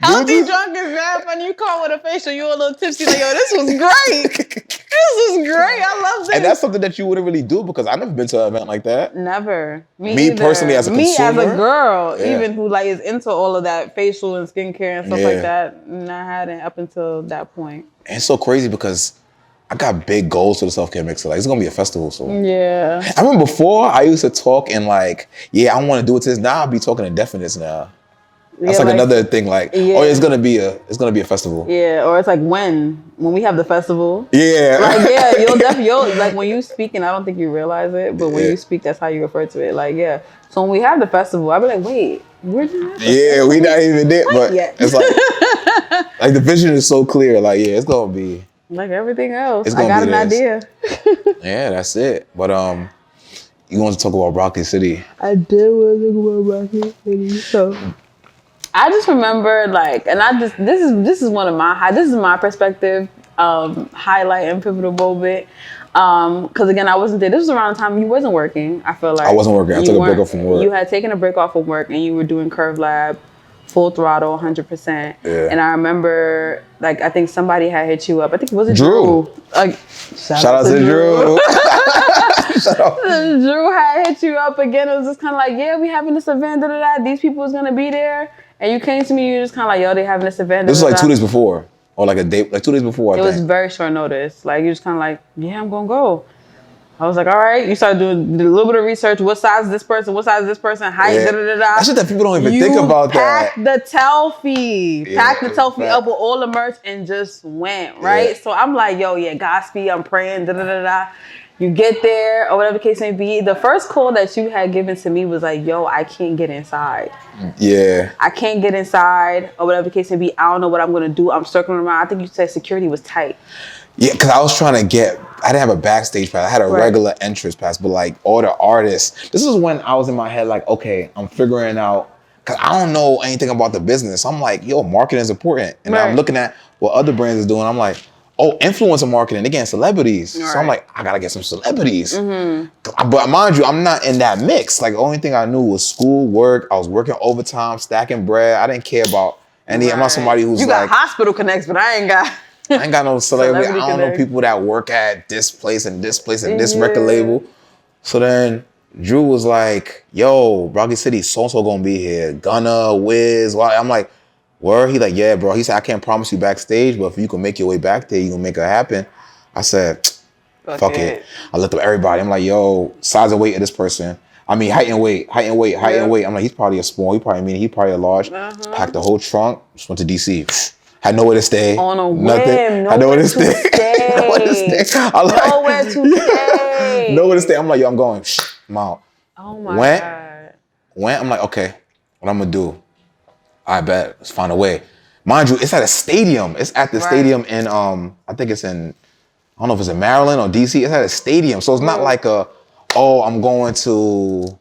Speaker 2: Healthy drunk is bad funny. You call with a facial, you a little tipsy. Like, yo, this was great. This was great. I love this.
Speaker 1: And that's something that you wouldn't really do because I've never been to an event like that.
Speaker 2: Never.
Speaker 1: Me
Speaker 2: either.
Speaker 1: personally as a consumer.
Speaker 2: Me as a girl,
Speaker 1: Yeah.
Speaker 2: even who like is into all of that facial and skincare and stuff
Speaker 1: Yeah.
Speaker 2: like that, and I hadn't up until that point.
Speaker 1: And it's so crazy because I got big goals for the self-care mixer. Like it's gonna be a festival soon.
Speaker 2: Yeah.
Speaker 1: I remember before I used to talk and like, yeah, I want to do it to this. Now I'll be talking in definites now. That's
Speaker 2: Yeah,
Speaker 1: like another thing. Like,
Speaker 2: yeah.
Speaker 1: oh, it's gonna be a festival.
Speaker 2: Yeah, or it's like when we have the festival.
Speaker 1: Yeah.
Speaker 2: Like, yeah, you'll like when you speak, and I don't think you realize it, but when
Speaker 1: Yeah.
Speaker 2: you speak, that's how you refer to it. Like, yeah. So when we have the festival, I'll be like, wait, we're not.
Speaker 1: Yeah, we not even there, but
Speaker 2: yet.
Speaker 1: it's like the vision is so clear. Like, yeah, it's gonna be.
Speaker 2: Like everything else,
Speaker 1: It's
Speaker 2: I
Speaker 1: gonna
Speaker 2: got
Speaker 1: be
Speaker 2: an
Speaker 1: this.
Speaker 2: idea.
Speaker 1: Yeah, that's it. But you want to talk about Broccoli City?
Speaker 2: I did want to talk about Rocky City. So I just remember like, and I just this is one of my this is my perspective highlight and pivotal moment. Because again, I wasn't there. This was around the time you wasn't working. I feel like
Speaker 1: I wasn't working. I
Speaker 2: you
Speaker 1: took a break
Speaker 2: weren't-
Speaker 1: off from work.
Speaker 2: You had taken a break off of work, and you were doing Kurve Lab, full throttle, 100%.
Speaker 1: Yeah.
Speaker 2: And I remember, like, I think somebody had hit you up. I think was it
Speaker 1: Drew.
Speaker 2: Like,
Speaker 1: Shout out to Drew. Shout out.
Speaker 2: Drew had hit you up again. It was just kind of like, yeah, we having this event, these people was gonna be there. And you came to me, you were just kind of like, yo, they having this event.
Speaker 1: This was like 2 days before, or like a day, like 2 days before.
Speaker 2: It was very short notice. Like, you just kind of like, yeah, I'm gonna go. I was like, all right. You started doing a little bit of research. What size is this person? What size is this person? Height,
Speaker 1: Yeah.
Speaker 2: da-da-da-da.
Speaker 1: That's shit that people don't even think about that.
Speaker 2: Packed the Telfie.
Speaker 1: Yeah,
Speaker 2: Packed the Telfie
Speaker 1: right.
Speaker 2: up with all the merch and just went, right?
Speaker 1: Yeah.
Speaker 2: So I'm like, yo, yeah, Godspeed. I'm praying, da-da-da-da. You get there, or whatever the case may be. The first call that you had given to me was like, yo, I can't get inside.
Speaker 1: Yeah.
Speaker 2: I can't get inside, or whatever the case may be. I don't know what I'm going to do. I'm circling around. I think you said security was tight.
Speaker 1: Yeah, because I was trying to I didn't have a backstage pass. I had a
Speaker 2: Right.
Speaker 1: regular entrance pass, but like all the artists, this is when I was in my head like, okay, I'm figuring out, because I don't know anything about the business. I'm like, yo, marketing is important. And
Speaker 2: Right.
Speaker 1: I'm looking at what other brands is doing. I'm like, oh, influencer marketing, they're getting celebrities. So I'm
Speaker 2: Right.
Speaker 1: like, I got to get some celebrities. But mind you, I'm not in that mix. Like the only thing I knew was school, work. I was working overtime, stacking bread. I didn't care about any, I'm not somebody who's
Speaker 2: You
Speaker 1: like,
Speaker 2: got hospital connects, but I ain't got.
Speaker 1: I ain't got no celebrity.
Speaker 2: Celebrity
Speaker 1: I don't know
Speaker 2: connect.
Speaker 1: people that work at this place and this place and this
Speaker 2: Yeah.
Speaker 1: record label. So then Drew was like, yo, Broccoli City, so-and-so gonna be here. Gunna, Wiz. Why? I'm like, where? He like, yeah, bro. He said, I can't promise you backstage, but if you can make your way back there, you can make it happen. I said, fuck it. I looked up everybody. I'm like, yo, size and weight of this person. I mean, height and weight. I'm like, he's probably a small. He probably a large. Packed the whole trunk. Just went to DC. Had nowhere to stay.
Speaker 2: On a
Speaker 1: Nothing.
Speaker 2: whim.
Speaker 1: Had
Speaker 2: Nowhere to stay.
Speaker 1: Nowhere to stay.
Speaker 2: Nowhere to stay.
Speaker 1: Nowhere to stay. I'm like, yo, I'm going. I'm out.
Speaker 2: Oh my God.
Speaker 1: Went. I'm like, okay, what I'm gonna do? I bet. Let's find a way. Mind you, it's at a stadium. It's at the stadium in I think it's in, I don't know if it's in Maryland or DC. It's at a stadium, so it's not like I'm going to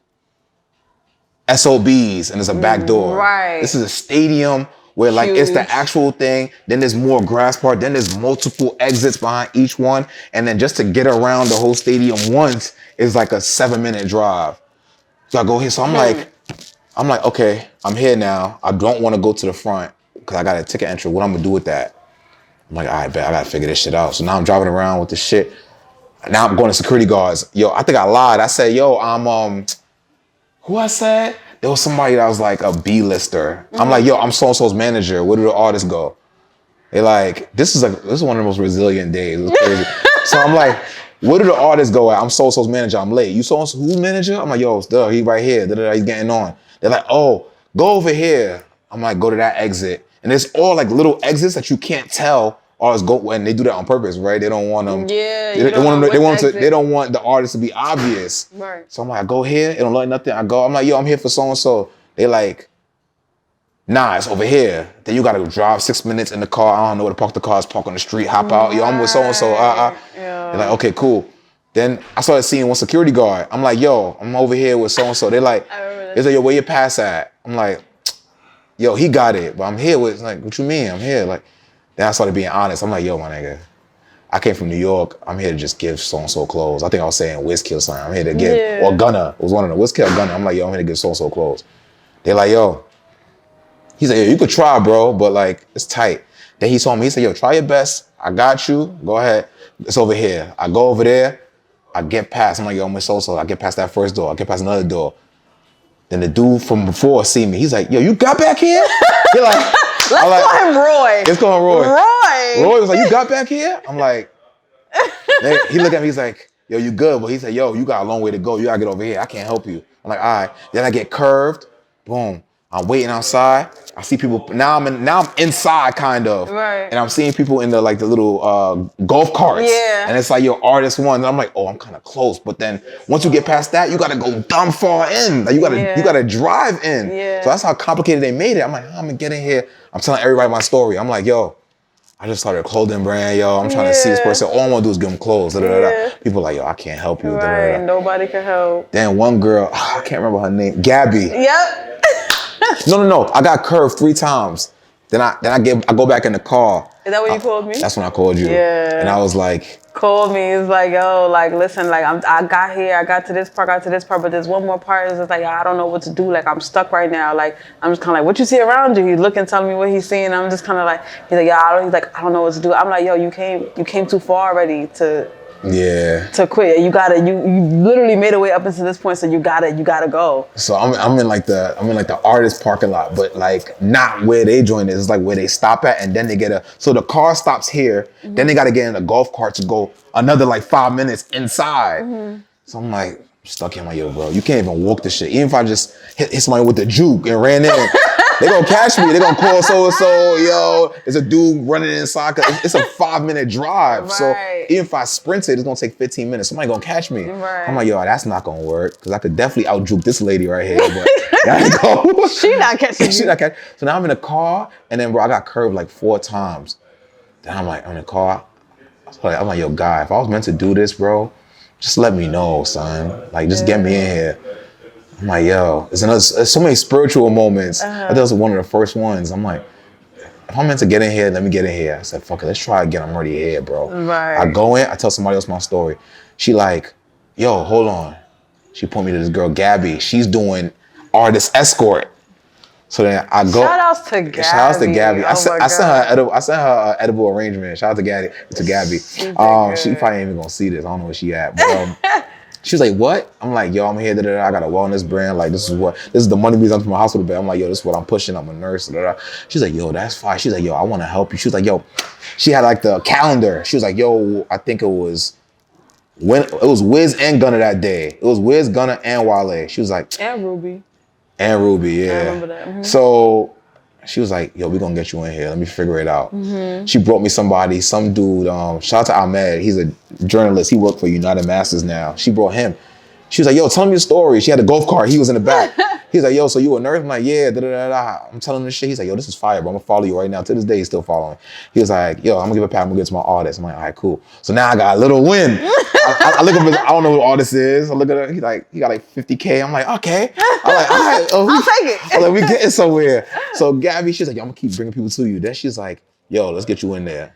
Speaker 1: SOBs and there's a back door.
Speaker 2: Right.
Speaker 1: This is a stadium where like it's the actual thing. Then there's more grass part. Then there's multiple exits behind each one. And then just to get around the whole stadium once is like a 7-minute drive. So I go here. So I'm like, okay, I'm here now. I don't want to go to the front because I got a ticket entry. What I'm gonna do with that? I'm like, all right, bet I gotta figure this shit out. So now I'm driving around with the shit. Now I'm going to security guards. Yo, I think I lied. I said, yo, I'm who I said? There was somebody that was like a B-lister. I'm like, yo, I'm so-and-so's manager. Where do the artists go? They like, this is one of the most resilient days. It was crazy. So I'm like, where do the artists go at? I'm so-and-so's manager. I'm late. You so-and-so who's manager? I'm like, yo, he right here. He's getting on. They're like, oh, go over here. I'm like, go to that exit. And it's all like little exits that you can't tell artists go, and they do that on purpose, right? They don't want them.
Speaker 2: Yeah,
Speaker 1: they don't want the artist to be obvious. Right. So I'm like, I go here. It don't look like nothing. I go. I'm like, yo, I'm here for so and so. They like, nah, it's over here. Then you gotta drive 6 minutes in the car. I don't know where to park the cars. Park on the street. Hop out. Yo, I'm with so and so. Yeah. They're like, okay, cool. Then I started seeing one security guard. I'm like, yo, I'm over here with so and so. They're like, yo, where your pass at? I'm like, yo, he got it, but I'm here with. Like, what you mean? I'm here. Like, then I started being honest. I'm like, yo, my nigga, I came from New York. I'm here to just give so-and-so clothes. I think I was saying Whiskey or something. I'm here to give, or Gunna. It was one of them, Whiskey or Gunna. I'm like, yo, I'm here to give so-and-so clothes. They're like, yo. He's like, yo, you could try, bro, but like, it's tight. Then he told me, he said, yo, try your best. I got you. Go ahead. It's over here. I go over there. I get past. I'm like, yo, I'm with so-and-so. I get past that first door. I get past another door. Then the dude from before see me. He's like, yo, you got back here? You're like,
Speaker 2: let's call him Roy.
Speaker 1: Let's call him Roy.
Speaker 2: Roy
Speaker 1: was like, you got back here? I'm like, he looked at me, he's like, yo, you good? But he said, yo, you got a long way to go. You gotta get over here. I can't help you. I'm like, all right. Then I get curved. Boom. I'm waiting outside. I see people. Now I'm inside kind of.
Speaker 2: Right.
Speaker 1: And I'm seeing people in the little golf carts. Yeah. And it's like your artist one. And I'm like, oh, I'm kind of close. But then once you get past that, you gotta go dumb far in. Like you gotta drive in. Yeah. So that's how complicated they made it. I'm like, I'm gonna get in here. I'm telling everybody my story. I'm like, yo, I just started a clothing brand, yo. I'm trying to see this person. All I want to do is give them clothes. People are like, yo, I can't help you.
Speaker 2: Right. Nobody can help.
Speaker 1: Then one girl, I can't remember her name, Gabby.
Speaker 2: Yep.
Speaker 1: No. I got curved 3 times. Then I go back in the car.
Speaker 2: Is that when you called me?
Speaker 1: That's when I called you.
Speaker 2: Yeah.
Speaker 1: And I was like,
Speaker 2: called me. It's like, yo, like, listen, like, I got here. I got to this part, but there's one more part. It's like, I don't know what to do. Like, I'm stuck right now. Like, I'm just kind of like, what you see around you? He's looking, telling me what he's seeing. I'm just kind of like, he's like, I don't know what to do. I'm like, yo, you came too far already to quit. You literally made a way up into this point, so you gotta go. So
Speaker 1: I'm in like the artist parking lot, but like not where they join is. It's like where they stop at, and then they so the car stops here, then they gotta get in a golf cart to go another like 5 minutes inside. So I'm like stuck here. I'm like, yo, bro, you can't even walk this shit. Even if I just hit somebody with the juke and ran in, they gonna catch me. They gonna call so-and-so, yo, there's a dude running inside. It's a 5-minute drive. Right. So even if I sprint it, it's gonna take 15 minutes. Somebody gonna catch me. Right. I'm like, yo, that's not gonna work. Cause I could definitely out-juke this lady right here. But
Speaker 2: she not catching you.
Speaker 1: She not catching. So now I'm in the car, and then bro, I got curved like 4 times. Then I'm like, I'm in the car. I'm like, yo, guy, if I was meant to do this, bro, just let me know, son. Like, just get me in here. I'm like, yo, there's so many spiritual moments. I think that was one of the first ones. I'm like, if I'm meant to get in here, let me get in here. I said, fuck it, let's try again. I'm already here, bro. Right. I go in, I tell somebody else my story. She like, yo, hold on. She put me to this girl, Gabby. She's doing artist escort. So then I go.
Speaker 2: Shout outs to Gabby.
Speaker 1: I sent her an edible arrangement. Shout out to Gabby. She probably ain't even gonna see this. I don't know where she at. But she was like, what? I'm like, yo, I'm here. I got a wellness brand. Like, this is the money I'm from my hospital bed. I'm like, yo, this is what I'm pushing. I'm a nurse. She's like, yo, that's fine. She's like, yo, I want to help you. She was like, yo, she had like the calendar. She was like, yo, I think it was Wiz and Gunna that day. It was Wiz, Gunna, and Wale. She was like,
Speaker 2: and Ruby.
Speaker 1: Yeah.
Speaker 2: I remember that.
Speaker 1: So She was like, yo, we gonna get you in here. Let me figure it out. She brought me somebody, some dude, shout out to Ahmed. He's a journalist. He worked for United Masters now. She brought him. She was like, yo, tell me your story. She had a golf cart. He was in the back. He's like, yo, so you a nurse? I'm like, yeah, da-da-da-da. I'm telling him this shit. He's like, yo, this is fire, bro. I'm gonna follow you right now. To this day, he's still following. He was like, yo, I'm gonna give a pat. I'm gonna get to my artist. I'm like, all right, cool. So now I got a little win. I look up his, I don't know who the artist is. I look at it. He got like 50K. I'm like, okay. I'm like, all right. Oh,
Speaker 2: I'll take it.
Speaker 1: I'm like, we getting somewhere. So Gabby, she's like, yo, I'm gonna keep bringing people to you. Then she's like, yo, let's get you in there.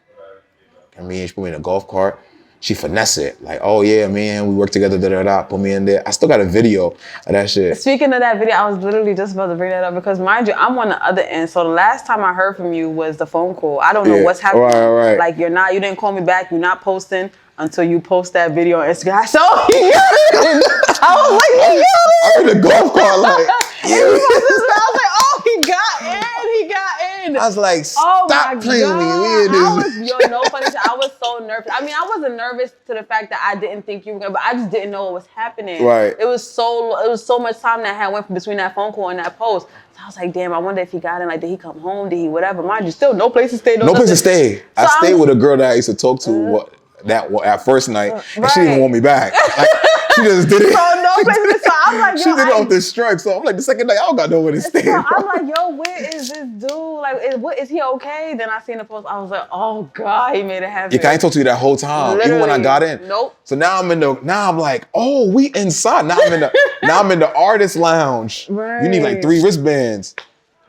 Speaker 1: I mean, she put me in a golf cart. She finesse it. Like, oh yeah, man, we work together, da-da-da, put me in there. I still got a video of that shit.
Speaker 2: Speaking of that video, I was literally just about to bring that up because, mind you, I'm on the other end. So the last time I heard from you was the phone call. I don't know what's happening.
Speaker 1: Right.
Speaker 2: Like, you didn't call me back. You're not posting until you post that video on Instagram. I said, oh, he got it. I was like, he got it.
Speaker 1: I'm in the golf cart like,
Speaker 2: I was like, oh, he got in.
Speaker 1: I was like, stop playing me.
Speaker 2: No funny shit. I was so nervous. I mean, I wasn't nervous to the fact that I didn't think you were gonna, but I just didn't know what was happening.
Speaker 1: Right.
Speaker 2: It was so much time that had went between that phone call and that post. So I was like, damn, I wonder if he got in. Like, did he come home? Did he whatever? Mind you, still no place to stay.
Speaker 1: No place to stay. I stayed with a girl that I used to talk to at first night, and she didn't even want me back. Like, she just did it.
Speaker 2: So no place to stay. So I'm like, yo,
Speaker 1: she did it off this strike. So I'm like, the second night, I don't got nowhere to stay.
Speaker 2: So I'm like, yo, where is this dude? Like, is he okay? Then I seen the post. I was like, oh God, he made it happen.
Speaker 1: Yeah, I ain't talked to you that whole time,
Speaker 2: Literally,
Speaker 1: even when I got in.
Speaker 2: Nope.
Speaker 1: So now I'm like, oh, we inside. Now I'm in the artist lounge.
Speaker 2: Right.
Speaker 1: You need like 3 wristbands.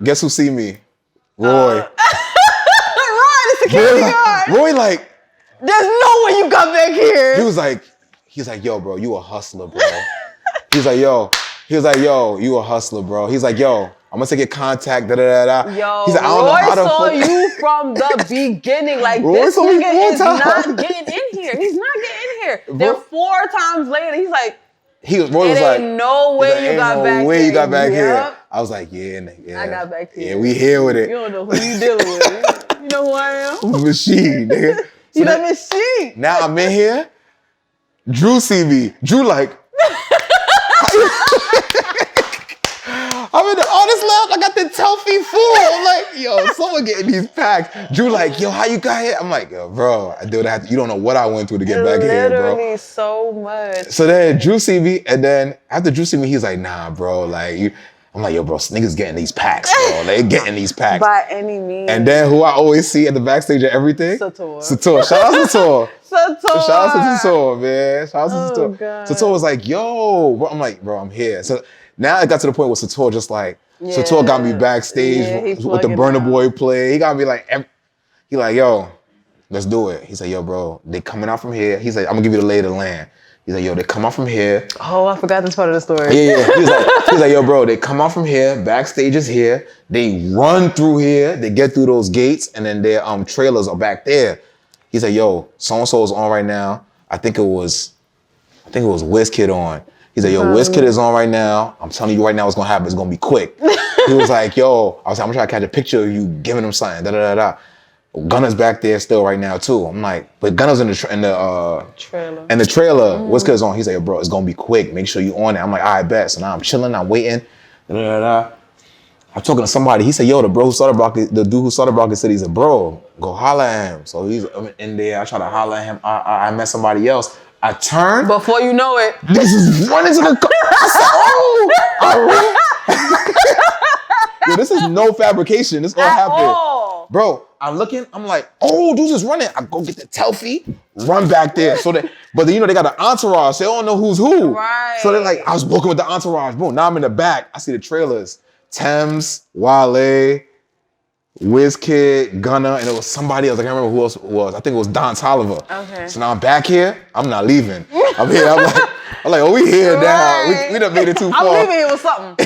Speaker 1: Guess who see me? Roy.
Speaker 2: Roy, the security guard.
Speaker 1: Roy like,
Speaker 2: there's no way you got back here.
Speaker 1: He's like, yo, bro, you a hustler, bro. He was like, yo, you a hustler, bro. He's like, yo, I'm gonna take your contact, da-da-da-da.
Speaker 2: Yo,
Speaker 1: he's like, I don't
Speaker 2: Roy
Speaker 1: know how to
Speaker 2: saw you from the beginning. Like,
Speaker 1: Roy
Speaker 2: this
Speaker 1: saw me
Speaker 2: nigga is
Speaker 1: 4 times.
Speaker 2: not getting in here. He's not getting in here. Then 4 times later, he's like,
Speaker 1: Roy was like,
Speaker 2: no way you got back here.
Speaker 1: way you got back here. I was like, yeah.
Speaker 2: I got back here.
Speaker 1: Yeah, we here with it.
Speaker 2: You don't know who you dealing with. You know who I am?
Speaker 1: Machine, nigga.
Speaker 2: You the machine.
Speaker 1: Now I'm in here. Drew see me. Drew like, I'm in the artist lab. I got the Telfie full. I'm like, yo, someone getting these packs. Drew like, yo, how you got here? I'm like, yo, bro, you don't know what I went through to get back here, bro.
Speaker 2: Literally so much.
Speaker 1: So then Drew see me, and then after Drew see me, he's like, nah, bro, like, I'm like, yo, bro, niggas getting these packs, bro. They getting these packs.
Speaker 2: By any means.
Speaker 1: And then who I always see at the backstage of everything?
Speaker 2: Sator.
Speaker 1: Shout out to Sator.
Speaker 2: Sator.
Speaker 1: Shout out to Sator, man. Shout out to Sator.
Speaker 2: God.
Speaker 1: Sator was like, yo, bro. I'm like, bro, I'm here. So now it got to the point where Sator just like, Sator got me backstage with the Burner Boy play. He got me like, he like, yo, let's do it. He's like, yo, bro, they coming out from here. He's like, I'm gonna give you the lay of the land. He's like, yo, they come out from here.
Speaker 2: Oh, I forgot this part of the story.
Speaker 1: Yeah. He's like, yo, bro, they come out from here. Backstage is here. They run through here. They get through those gates, and then their trailers are back there. He's like, yo, so-and-so is on right now. I think it was WizKid on. He's like, yo, WizKid is on right now. I'm telling you right now what's gonna happen. It's gonna be quick. He was like, yo, I'm trying to catch a picture of you giving him something, da-da-da-da. Gunna's back there still right now too. I'm like, but Gunna's in the trailer. And the trailer, WizKid's on. He's like, yo, bro, it's gonna be quick. Make sure you on it. I'm like, all right, bet. So now I'm chilling, I'm waiting. Da-da-da-da. I'm talking to somebody. He said, yo, the dude who started Brockett said, he's a bro. Go holler at him. So he's in there. I try to holler at him. I met somebody else. I turn.
Speaker 2: Before you know it.
Speaker 1: This is running to the car. I said, yo, this is no fabrication. This all happened. Bro, I'm looking, I'm like, oh, dude's just running. I go get the Telfie, run back there. But then, they got an entourage. They don't know who's who.
Speaker 2: Right.
Speaker 1: So they're like, I was walking with the entourage. Boom, now I'm in the back. I see the trailers. Thames, Wale, WizKid, Gunna, and it was somebody else. I can't remember who else it was. I think it was Don Tolliver.
Speaker 2: Okay.
Speaker 1: So now I'm back here. I'm not leaving. I'm here. I'm like, oh, we here now. We done made it too far.
Speaker 2: I'm leaving here with something.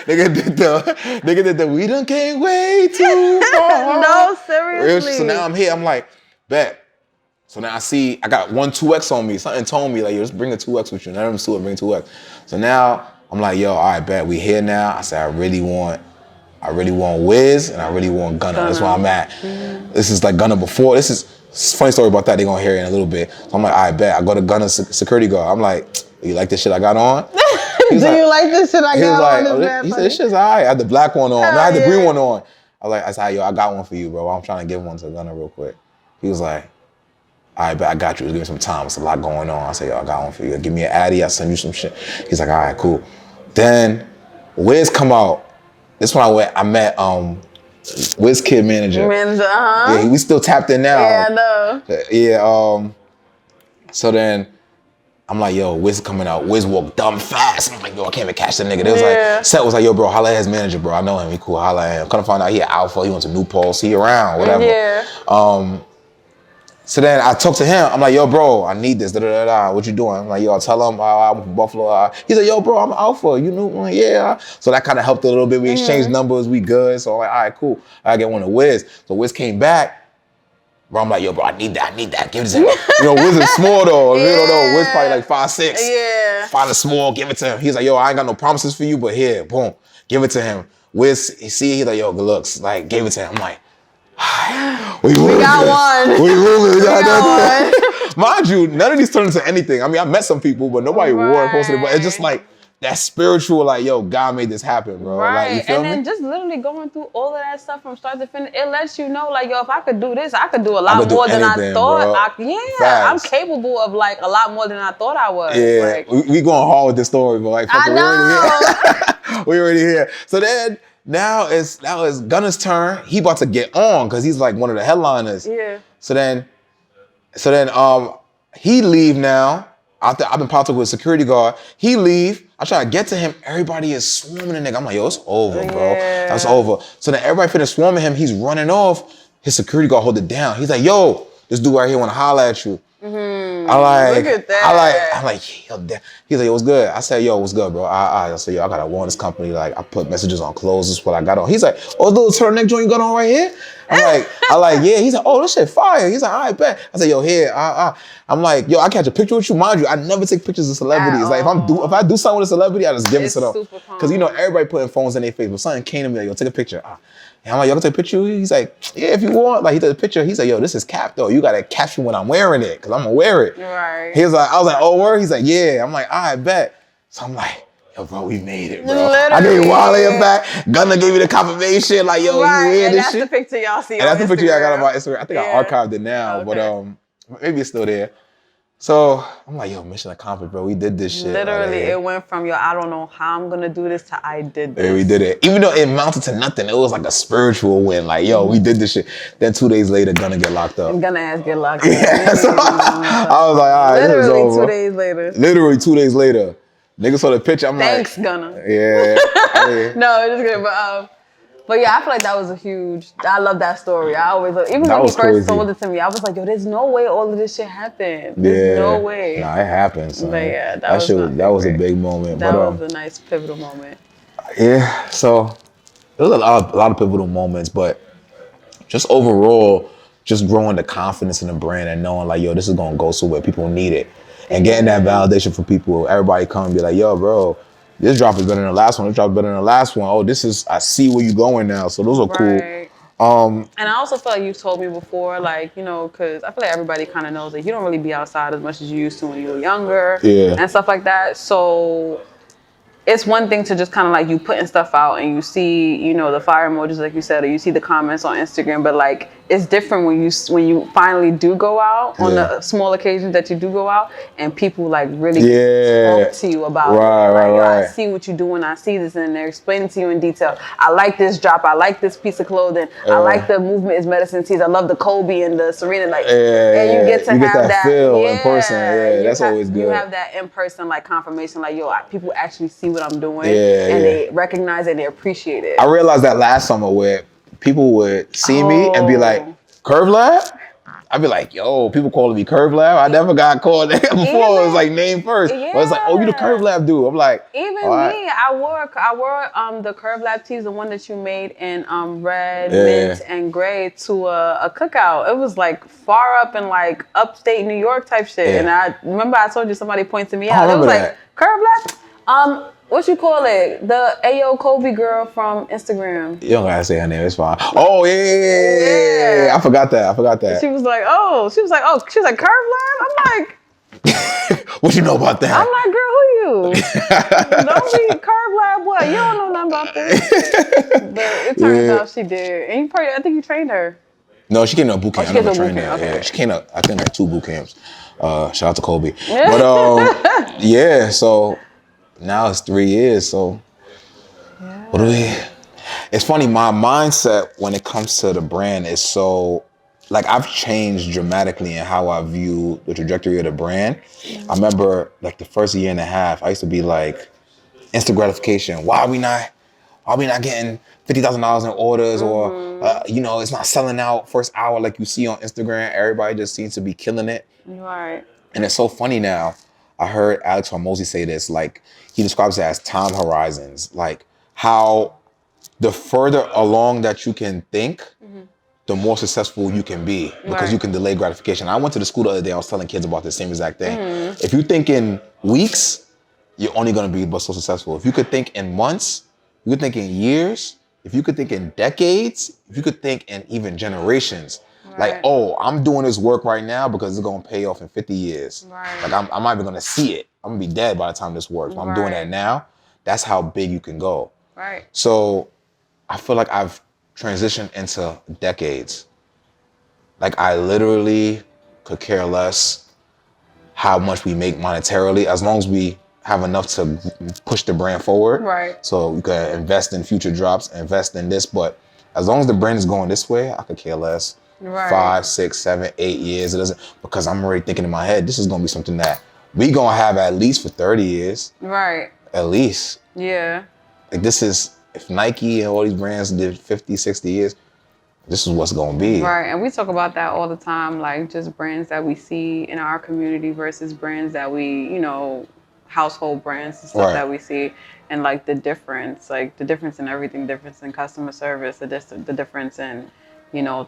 Speaker 1: Nigga did the we done came way too far.
Speaker 2: No, seriously.
Speaker 1: So now I'm here. I'm like, bet. So now I got 1 2X on me. Something told me, like, yo, just bring a 2X with you. None of them still bring 2X. So now I'm like, yo, all right, bet. We here now. I said, I really want Wiz and I really want Gunna. That's where I'm at. This is like Gunna before. This is a funny story about that. They're gonna hear it in a little bit. So I'm like, all right, bet. I go to Gunna's security guard. I'm like, you like this shit I got on?
Speaker 2: Do you like this shit I got on?
Speaker 1: He said, this shit's all right. I had the black one on. I had the green one on. I said, yo, I got one for you, bro. I'm trying to give one to Gunner real quick. He was like, all right, but I got you. Just give me some time. It's a lot going on. I said, yo, I got one for you. Give me an Addy. I'll send you some shit. He's like, all right, cool. Then Wiz come out. This one I met Wiz Kid manager. Yeah, we still tapped in now.
Speaker 2: Yeah, I know.
Speaker 1: Yeah, so then I'm like, yo, Wiz coming out. Wiz walked dumb fast. I'm like, yo, I can't even catch the nigga. They was like, Seth was like, yo, bro, holla at his manager, bro. I know him. He cool. Holla at him. Come to find out he at Alpha. He went to New Pulse. He around, whatever.
Speaker 2: Yeah.
Speaker 1: So then I talked to him. I'm like, yo, bro, I need this. What you doing? I'm like, yo, I'll tell him I'm from Buffalo. He's like, yo, bro, I'm Alpha. You know? I'm like, yeah. So that kind of helped a little bit. We exchanged numbers. We good. So I'm like, all right, cool. I get one of Wiz. So Wiz came back. Bro, I'm like, yo, bro, I need that. Give it to him. You know, Wiz is small though. You don't know. Wiz probably like 5'6".
Speaker 2: Yeah.
Speaker 1: Find a small, give it to him. He's like, yo, I ain't got no promises for you, but here, boom, give it to him. Wiz, he's like, yo, good looks. Like, gave it to him. I'm like, we
Speaker 2: got one.
Speaker 1: We moving.
Speaker 2: We got one.
Speaker 1: Mind you, none of these turned into anything. I mean, I met some people, but nobody wore it, posted it. But it's just like that spiritual, like, yo, God made this happen, bro.
Speaker 2: Right.
Speaker 1: Like, you feel
Speaker 2: and then
Speaker 1: me?
Speaker 2: just literally going through all of that stuff from start to finish, it lets you know, like, yo, if I could do this, I could do a lot more than I thought. I'm capable of like a lot more than I thought I was.
Speaker 1: Yeah,
Speaker 2: like,
Speaker 1: we going hard with this story, but like,
Speaker 2: I know.
Speaker 1: We already here. So then now it's Gunner's turn. He about to get on because he's like one of the headliners.
Speaker 2: Yeah.
Speaker 1: So then he leave now. I've been popped up with a security guard. He leave. I try to get to him. Everybody is swarming the nigga. I'm like, yo, it's over, bro. That's over. So then everybody finished swarming him. He's running off. His security guard hold it down. He's like, yo, this dude right here want to holler at you.
Speaker 2: Look at that.
Speaker 1: I'm like, yo, damn. He's like, yo, what's good? I said, yo, what's good, bro? I said, yo, I got to warn this company. Like, I put messages on clothes. This is what I got on. He's like, oh, little turtleneck joint you got on right here? I'm like, yeah. He's like, oh, this shit fire. He's like, all right, bet. I said, yo, here. I'm like, yo, I catch a picture with you. Mind you, I never take pictures of celebrities. Like, if I do something with a celebrity, I just give it to them. Because, you know, everybody putting phones in their face. But something came to me like, yo, take a picture. And I'm like, yo, can I take a picture? He's like, yeah, if you want. Like, he took a picture. He's like, yo, this is cap though. You gotta catch me when I'm wearing it, because I'm gonna wear it.
Speaker 2: Right.
Speaker 1: I was like, oh, word? He's like, yeah. I'm like, all right, bet. So I'm like, yo, bro, we made it, bro.
Speaker 2: Literally.
Speaker 1: I gave Wale back. Gunner gave me the confirmation. Like, yo, you wear this shit.
Speaker 2: That's the picture y'all see.
Speaker 1: And that's the picture I got on my Instagram. I think I archived it now, but maybe it's still there. So I'm like, yo, mission accomplished, bro. We did this shit.
Speaker 2: Literally, it went from, yo, I don't know how I'm gonna do this to I did this.
Speaker 1: Yeah, we did it. Even though it amounted to nothing, it was like a spiritual win. Like, yo, we did this shit. Then 2 days later, Gunna get locked up.
Speaker 2: Gunna ass get locked up.
Speaker 1: Yeah, so I was like, all right, this is over.
Speaker 2: Literally 2 days later.
Speaker 1: Literally 2 days later. Niggas saw the picture. I'm
Speaker 2: Thanks,
Speaker 1: like,
Speaker 2: Gunna.
Speaker 1: Yeah.
Speaker 2: No, it's just good. But yeah, I feel like that was I love that story. I always love, even when he first told it to me, I was like, yo, there's no way all of this shit happened. There's no way.
Speaker 1: Nah, it happened, son.
Speaker 2: But yeah,
Speaker 1: that was a big moment.
Speaker 2: That was a nice pivotal moment.
Speaker 1: Yeah, so there was a lot of pivotal moments, but just overall, just growing the confidence in the brand and knowing like, yo, this is gonna go somewhere, people need it. And getting that validation from people, everybody come and be like, yo, bro, this drop is better than the last one. This drop is better than the last one. Oh, I see where you're going now. So those are cool.
Speaker 2: And I also feel like you've told me before, like, you know, because I feel like everybody kind of knows that you don't really be outside as much as you used to when you were younger and stuff like that. So it's one thing to just kind of like you putting stuff out and you see, you know, the fire emojis, like you said, or you see the comments on Instagram, but like it's different when you finally do go out on the small occasions that you do go out and people like really talk to you about it. Like, I see what you're doing. I see this and they're explaining to you in detail. I like this drop. I like this piece of clothing. I like the movement is medicine tees. I love the Kobe and the Serena. Like, and you get to have that
Speaker 1: feel in person. Yeah, that's always good.
Speaker 2: You have that in person like confirmation, like, yo, people actually see what I'm doing and they recognize it and they appreciate it.
Speaker 1: I realized that last summer where people would see me and be like, Kurve Lab? I'd be like, yo, people calling me Kurve Lab. I never got called that before. It was like name first. But it's like, oh, you the Kurve Lab dude. I'm like,
Speaker 2: even me, I wore the Kurve Lab tees, the one that you made in red, mint, and gray to a cookout. It was like far up in like upstate New York type shit. And I remember I told you somebody pointed me out. It was like, Kurve Lab? What you call it? The Ayo Kobe girl from Instagram. You
Speaker 1: don't gotta say her name. It's fine. Oh yeah. I forgot that.
Speaker 2: She was like, Kurve Lab? I'm like,
Speaker 1: what you know about that?
Speaker 2: I'm like, girl, who you. Don't be Curve Lab. What? You don't know nothing about this. But it turns out she did, and I think you trained her.
Speaker 1: No, she came to a boot camp.
Speaker 2: Oh,
Speaker 1: I
Speaker 2: she came
Speaker 1: never
Speaker 2: to a boot
Speaker 1: trained her.
Speaker 2: camp. Okay.
Speaker 1: Yeah, she came to, I think, like 2 boot camps. Shout out to Kobe. But yeah, so now it's 3 years. So what do we? It's funny. My mindset when it comes to the brand is so, like, I've changed dramatically in how I view the trajectory of the brand. I remember like the first year and a half, I used to be like, instant gratification. Why are we not getting $50,000 in orders, or it's not selling out first hour like you see on Instagram. Everybody just seems to be killing it.
Speaker 2: Right.
Speaker 1: And it's so funny now. I heard Alex Hormozy say this, like he describes it as time horizons, like how the further along that you can think, the more successful you can be because you can delay gratification. I went to the school the other day, I was telling kids about the same exact thing. If you think in weeks, you're only gonna be but so successful. If you could think in months, you could think in years, if you could think in decades, if you could think in even generations. Like, oh, I'm doing this work right now because it's gonna pay off in 50 years. Like I'm not even gonna see it. I'm gonna be dead by the time this works. I'm doing that now. That's how big you can go. So I feel like I've transitioned into decades. Like I literally could care less how much we make monetarily, as long as we have enough to push the brand forward. So we could invest in future drops, invest in this, but as long as the brand is going this way, I could care less. 5, 6, 7, 8 years. It doesn't, because I'm already thinking in my head, this is gonna be something that we gonna have at least for 30 years. At least. Like this is, if Nike and all these brands did 50, 60 years, this is what's gonna be.
Speaker 2: And we talk about that all the time, like just brands that we see in our community versus brands that we, household brands and stuff that we see, and like the difference in everything, difference in customer service, the difference in,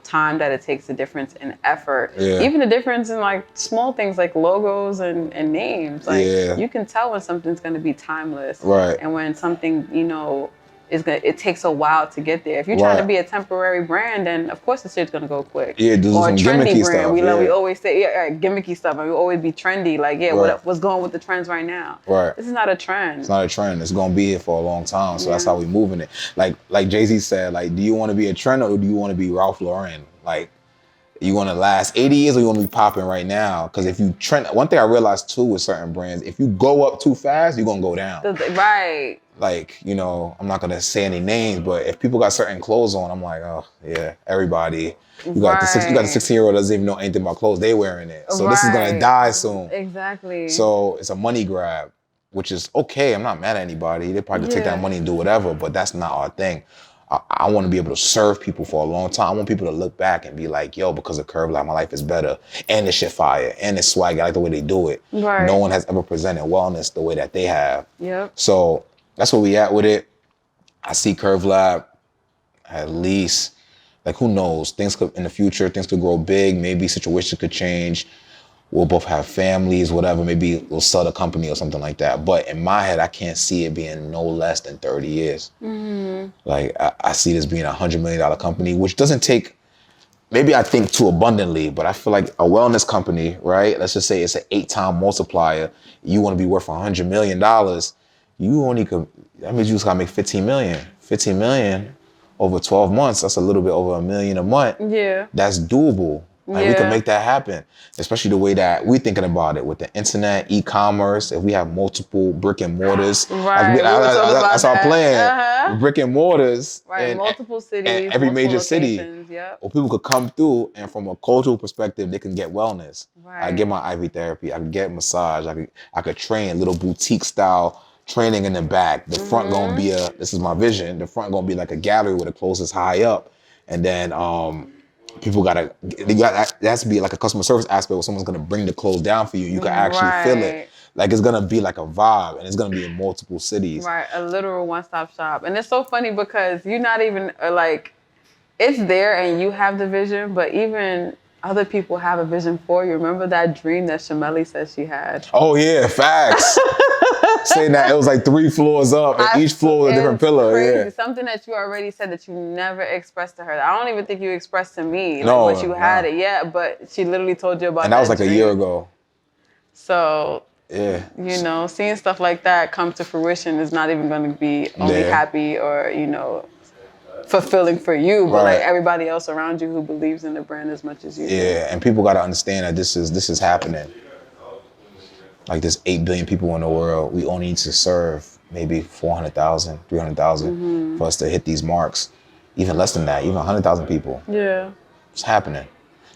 Speaker 2: time that it takes, the difference in effort, even the difference in like small things like logos and names. Like you can tell when something's gonna be timeless, and when something, it takes a while to get there. If you're trying to be a temporary brand, then of course the shit's gonna go quick.
Speaker 1: Do
Speaker 2: or
Speaker 1: some
Speaker 2: a trendy
Speaker 1: gimmicky
Speaker 2: brand.
Speaker 1: stuff.
Speaker 2: We always say gimmicky stuff, and we always be trendy. Like what's going with the trends right now? This is not a trend.
Speaker 1: It's not a trend. It's gonna be here for a long time. So that's how we moving it. Like Jay-Z said, like, do you want to be a trend or do you want to be Ralph Lauren? Like, you want to last 80 years or you want to be popping right now? Because if you trend, one thing I realized too with certain brands, if you go up too fast, you're gonna go down. Like, I'm not gonna say any names, but if people got certain clothes on, I'm like, oh yeah, everybody. You got the 16-year-old that doesn't even know anything about clothes. They wearing it, so this is gonna die soon. So it's a money grab, which is okay. I'm not mad at anybody. They probably take that money and do whatever, but that's not our thing. I want to be able to serve people for a long time. I want people to look back and be like, yo, because of Kurve Lab, my life is better. And this shit fire. And this swag. I like the way they do it. No one has ever presented wellness the way that they have. So that's where we at with it. I see Kurve Lab at least, like, who knows? Things could, in the future, things could grow big. Maybe situations could change. We'll both have families, whatever. Maybe we'll sell the company or something like that. But in my head, I can't see it being no less than 30 years. Like, I see this being a $100 million company, which doesn't take, maybe I think too abundantly, but I feel like a wellness company, right? Let's just say it's an 8-time multiplier. You want to be worth $100 million. You only could, that means you just got to make 15 million. 15 million over 12 months, that's a little bit over $1 million a month. That's doable. Like, we can make that happen, especially the way that we're thinking about it with the internet, e-commerce. If we have multiple brick and mortars, that's our plan. Brick and mortars, in
Speaker 2: multiple cities,
Speaker 1: and every major city.
Speaker 2: Or
Speaker 1: people could come through, and from a cultural perspective, they can get wellness. I get my IV therapy. I can get massage. I could train little boutique style training in the back. The front gonna be this is my vision. The front gonna be like a gallery where the clothes is high up, and then people there has to be like a customer service aspect where someone's gonna bring the clothes down for you. You can actually feel it. Like, it's gonna be like a vibe, and it's gonna be in multiple cities.
Speaker 2: A literal one-stop shop. And it's so funny because you're not even like, it's there and you have the vision, but even other people have a vision for you. Remember that dream that Shamelly said she had? Oh
Speaker 1: yeah, facts. Saying that it was like 3 floors up, and each floor was a different pillar.
Speaker 2: Crazy. Something that you already said that you never expressed to her. I don't even think you expressed to me. But you had it, but she literally told you about.
Speaker 1: And that was like dream. A year ago.
Speaker 2: So
Speaker 1: Yeah.
Speaker 2: You know, seeing stuff like that come to fruition is not even going to be only happy or, you know, fulfilling for you, but like everybody else around you who believes in the brand as much as you do.
Speaker 1: Yeah, and people got to understand that this is happening. Like there's 8 billion people in the world. We only need to serve maybe 400,000, 300,000 for us to hit these marks. Even less than that, even 100,000 people.
Speaker 2: Yeah.
Speaker 1: It's happening.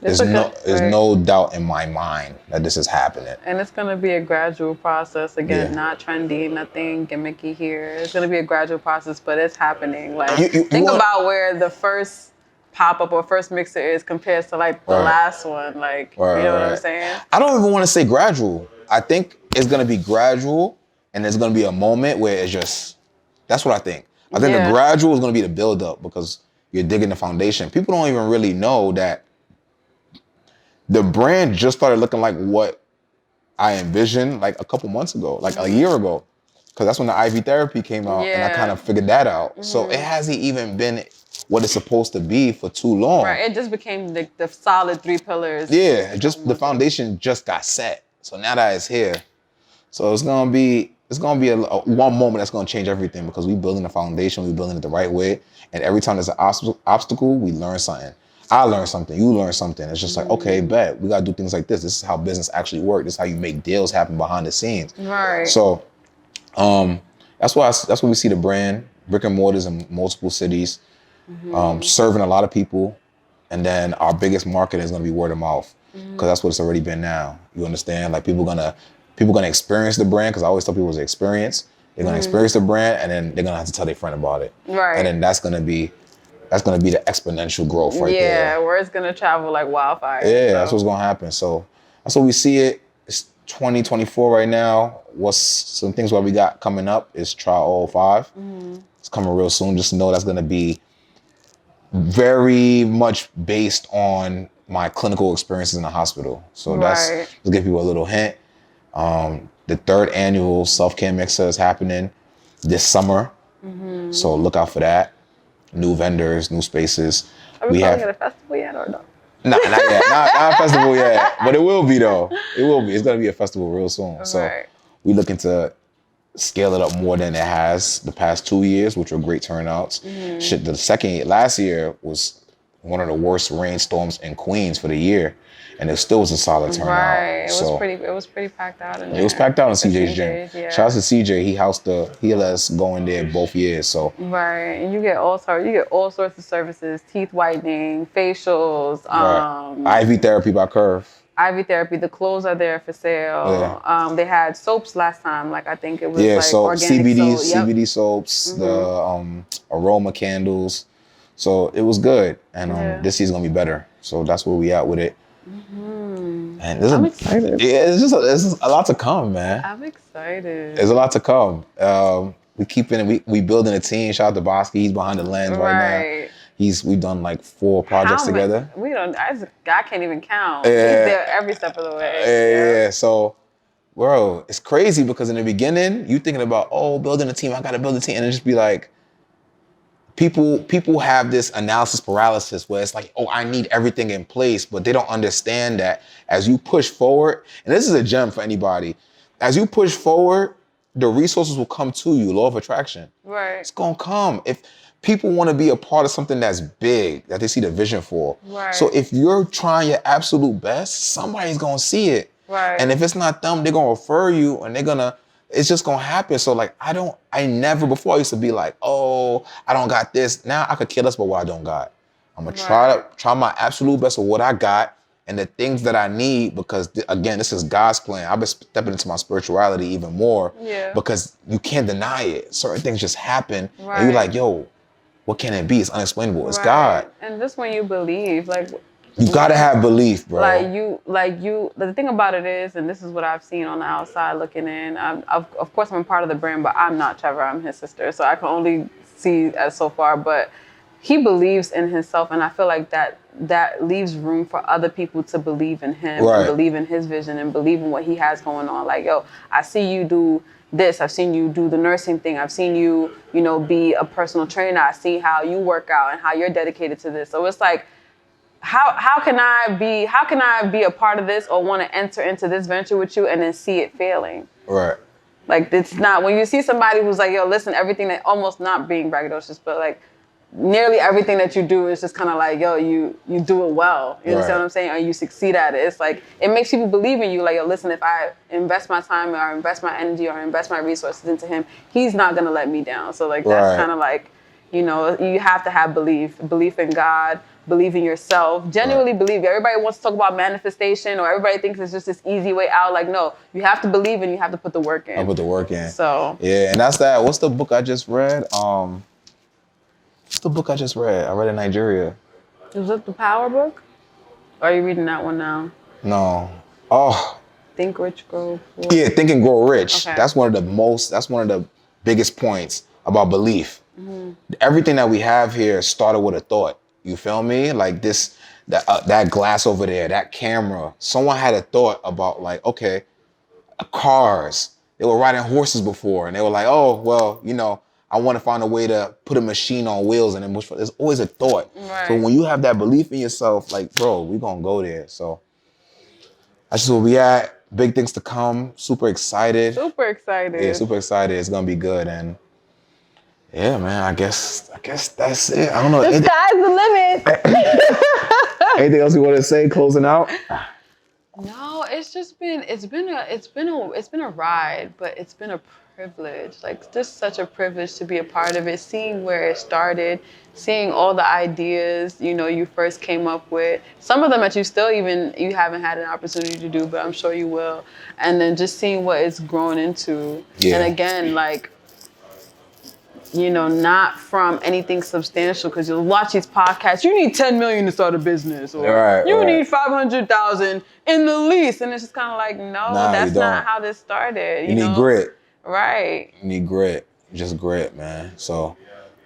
Speaker 1: There's no doubt in my mind that this is happening.
Speaker 2: And it's going to be a gradual process. Again, not trendy, nothing gimmicky here. It's going to be a gradual process, but it's happening. Like, think about where the first pop-up or first mixer is compared to like the last one. Like, you know what I'm saying?
Speaker 1: I don't even want to say gradual. I think it's going to be gradual, and there's going to be a moment where it's just, that's what I think. I think the gradual is going to be the build-up because you're digging the foundation. People don't even really know that the brand just started looking like what I envisioned like a couple months ago, like a year ago, because that's when the IV therapy came out, and I kind of figured that out. So it hasn't even been what it's supposed to be for too long.
Speaker 2: Right, it just became the solid 3 pillars.
Speaker 1: Yeah, just the foundation just got set. So now that it's here, so it's gonna be a one moment that's gonna change everything because we building the foundation, we building it the right way, and every time there's an obstacle, we learn something. I learned something, you learn something. It's just like, okay, bet, we gotta do things like this. This is how business actually works. This is how you make deals happen behind the scenes.
Speaker 2: Right.
Speaker 1: So that's why we see the brand, brick and mortars in multiple cities, serving a lot of people. And then our biggest market is gonna be word of mouth. Because that's what it's already been now. You understand? Like people gonna experience the brand, because I always tell people it's an experience. They're gonna experience the brand, and then they're gonna have to tell their friend about it.
Speaker 2: Right.
Speaker 1: And then that's gonna be the exponential growth right there.
Speaker 2: Yeah, where it's gonna travel like wildfire.
Speaker 1: Yeah, that's what's gonna happen. So that's what we see it. It's 2024 right now. What's some things what we got coming up is Trial 05. It's coming real soon. Just know that's gonna be very much based on my clinical experiences in the hospital. So that's to give people a little hint. The 3rd annual self-care mixer is happening this summer. So look out for that. New vendors, new spaces.
Speaker 2: Are we calling it a festival yet or no?
Speaker 1: Not yet. Not a festival yet. But it will be though. It will be. It's gonna be a festival real soon. So we looking to scale it up more than it has the past 2 years, which were great turnouts. Shit, last year was one of the worst rainstorms in Queens for the year, and it still was a solid turnout.
Speaker 2: Right, it was pretty packed out in there.
Speaker 1: It was packed out in CJ's gym. Yeah. Shout out to CJ, he let us go in there both years. So
Speaker 2: and you get all sorts of services: teeth whitening, facials,
Speaker 1: IV therapy by Kurve.
Speaker 2: IV therapy. The clothes are there for sale. They had soaps last time. Like I think it was organic
Speaker 1: CBD soaps, the aroma candles. So it was good, and this year's gonna be better. So that's where we at with it. And
Speaker 2: I'm excited.
Speaker 1: Yeah, it's just a lot to come, man.
Speaker 2: I'm excited.
Speaker 1: There's a lot to come. We building a team. Shout out to Bosky. He's behind the lens right now. We've done like 4 projects together.
Speaker 2: I can't even count. He's there every step of the way.
Speaker 1: Yeah. So, bro, it's crazy because in the beginning, you thinking about, building a team. I gotta build a team, and it just be like, people have this analysis paralysis where it's like, I need everything in place, but they don't understand that as you push forward, and this is a gem for anybody, as you push forward, the resources will come to you, law of attraction.
Speaker 2: Right.
Speaker 1: It's gonna come. If people want to be a part of something that's big, that they see the vision for. Right. So if you're trying your absolute best, somebody's gonna see it.
Speaker 2: Right.
Speaker 1: And if it's not them, they're gonna refer you, and it's just gonna happen. So like, before I used to be like, I don't got this. Now I could care less about what I don't got. I'm gonna try my absolute best with what I got and the things that I need, because again, this is God's plan. I've been stepping into my spirituality even more because you can't deny it. Certain things just happen and you're like, what can it be? It's unexplainable. It's God.
Speaker 2: And just when you believe, like,
Speaker 1: you gotta have belief, bro.
Speaker 2: The thing about it is, and this is what I've seen on the outside looking in. Of course, I'm a part of the brand, but I'm not Trevor. I'm his sister, so I can only see as so far. But he believes in himself, and I feel like that leaves room for other people to believe in him, and believe in his vision, and believe in what he has going on. Like, I see you do this. I've seen you do the nursing thing. I've seen you, be a personal trainer. I see how you work out and how you're dedicated to this. So it's like, how can I be a part of this or want to enter into this venture with you and then see it failing?
Speaker 1: Right.
Speaker 2: Like, it's not, when you see somebody who's like, yo, listen, everything that, almost not being braggadocious, but like nearly everything that you do is just kind of like, yo, you do it well. You understand what I'm saying? Or you succeed at it. It's like, it makes people believe in you. Like, yo, listen, if I invest my time or invest my energy or invest my resources into him, he's not going to let me down. So like, that's kind of like, you know, you have to have belief in God, believe in yourself, genuinely believe. Everybody wants to talk about manifestation, or everybody thinks it's just this easy way out. Like, no, you have to believe and you have to put the work in.
Speaker 1: I put the work in.
Speaker 2: So
Speaker 1: yeah, and that's that. What's the book I just read? What's the book I just read? I read in Nigeria.
Speaker 2: Was it the Power book? Or are you reading that one now?
Speaker 1: No. Oh.
Speaker 2: Think Rich, Grow Poor.
Speaker 1: Yeah, Think and Grow Rich.
Speaker 2: Okay.
Speaker 1: That's one of the biggest points about belief. Everything that we have here started with a thought. You feel me? Like that glass over there, that camera. Someone had a thought about like, okay, cars. They were riding horses before, and they were like, oh, well, you know, I want to find a way to put a machine on wheels, and then there's always a thought.
Speaker 2: Right.
Speaker 1: So when you have that belief in yourself, like, bro, we gonna go there. So that's just where we at. Big things to come. Super excited.
Speaker 2: Super excited.
Speaker 1: Yeah, super excited. It's gonna be good, and yeah, man. I guess that's it. I don't know.
Speaker 2: The sky's the limit.
Speaker 1: Anything else you want to say? Closing out.
Speaker 2: No, it's been a ride, but it's been a privilege. Like, just such a privilege to be a part of it, seeing where it started, seeing all the ideas, you know, you first came up with. Some of them that you haven't had an opportunity to do, but I'm sure you will. And then just seeing what it's grown into.
Speaker 1: Yeah.
Speaker 2: And again, like, you know, not from anything substantial, because you'll watch these podcasts, you need 10 million to start a business, or you need 500,000 in the lease. And it's just kind of like, no, that's not how this started.
Speaker 1: You need grit.
Speaker 2: Right.
Speaker 1: You need grit. Just grit, man. So,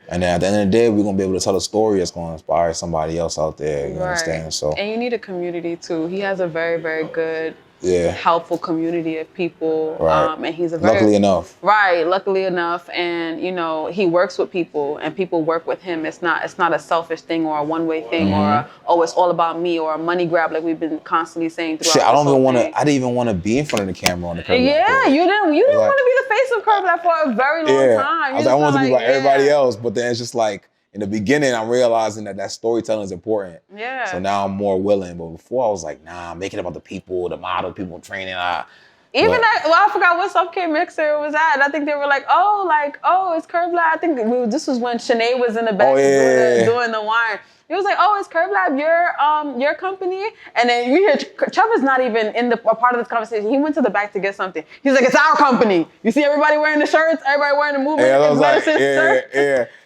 Speaker 1: and then at the end of the day, we're going to be able to tell a story that's going to inspire somebody else out there. You understand? So.
Speaker 2: And you need a community too. He has a very, very good,
Speaker 1: yeah,
Speaker 2: helpful community of people.
Speaker 1: Right.
Speaker 2: And he's a very,
Speaker 1: luckily enough.
Speaker 2: And you know, he works with people and people work with him. It's not a selfish thing or a one-way thing or it's all about me or a money grab, like we've been constantly saying throughout.
Speaker 1: Shit, I didn't even want to be in front of the camera on the Kurve Lab.
Speaker 2: Yeah, you didn't want to be the face of Kurve Lab for a very long time.
Speaker 1: I want to be like everybody else, but then it's just like, in the beginning, I'm realizing that storytelling is important.
Speaker 2: Yeah.
Speaker 1: So now I'm more willing. But before I was like, nah, make it about the people, the model, people training.
Speaker 2: I forgot what Self-Care Mixer was at. I think they were like, it's Kurve Lab. I think this was when Shanae was in the back doing the wine. He was like, oh, it's Kurve Lab, your company? And then you hear Trevor's not even a part of this conversation. He went to the back to get something. He's like, it's our company. You see everybody wearing the shirts, everybody wearing the movement.
Speaker 1: I was like,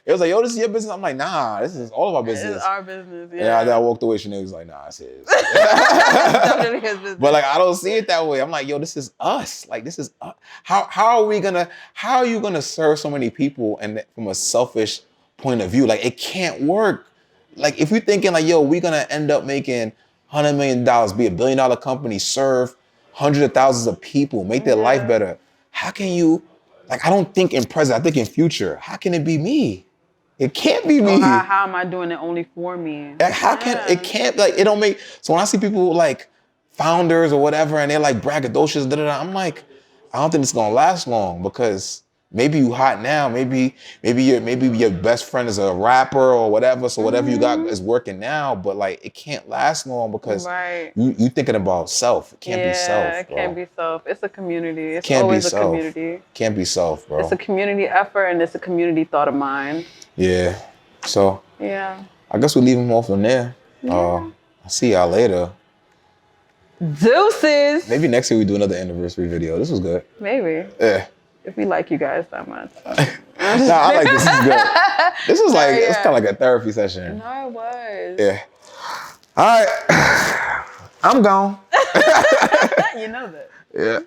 Speaker 1: It was like, yo, this is your business. I'm like, nah, this is all of our business.
Speaker 2: It's our business,
Speaker 1: yeah. And I walked away, Shanae was like, nah, it's his.
Speaker 2: Definitely his business.
Speaker 1: But like, I don't see it that way. I'm like, yo, this is us. Like, this is us. How are you gonna serve so many people and from a selfish point of view? Like, it can't work. Like, if you're thinking like, yo, we're gonna end up making $100 million, be $1 billion company, serve hundreds of thousands of people, make their life better. How can you, like, I don't think in present, I think in future. How can it be me? It can't be me.
Speaker 2: How am I doing it only for me?
Speaker 1: It can't, like, it don't make, so when I see people like founders or whatever, and they're like braggadocious, I'm like, I don't think it's gonna last long, because maybe you hot now, maybe your best friend is a rapper or whatever, so whatever you got is working now, but like, it can't last long because you thinking about self. It can't be self, bro.
Speaker 2: It can't be self. It's a community. It's always a community.
Speaker 1: Can't be self, bro.
Speaker 2: It's a community effort and it's a community thought of mine.
Speaker 1: Yeah. So
Speaker 2: yeah,
Speaker 1: I guess we leave them off from there. I'll see y'all later.
Speaker 2: Deuces.
Speaker 1: Maybe next year we do another anniversary video. This was good.
Speaker 2: Maybe.
Speaker 1: Yeah.
Speaker 2: If we like you guys that much. So.
Speaker 1: Nah, I like this. This is good. This was like, it's kind of like a therapy session.
Speaker 2: No, it was.
Speaker 1: Yeah. All right. I'm gone.
Speaker 2: You know that.
Speaker 1: Yeah.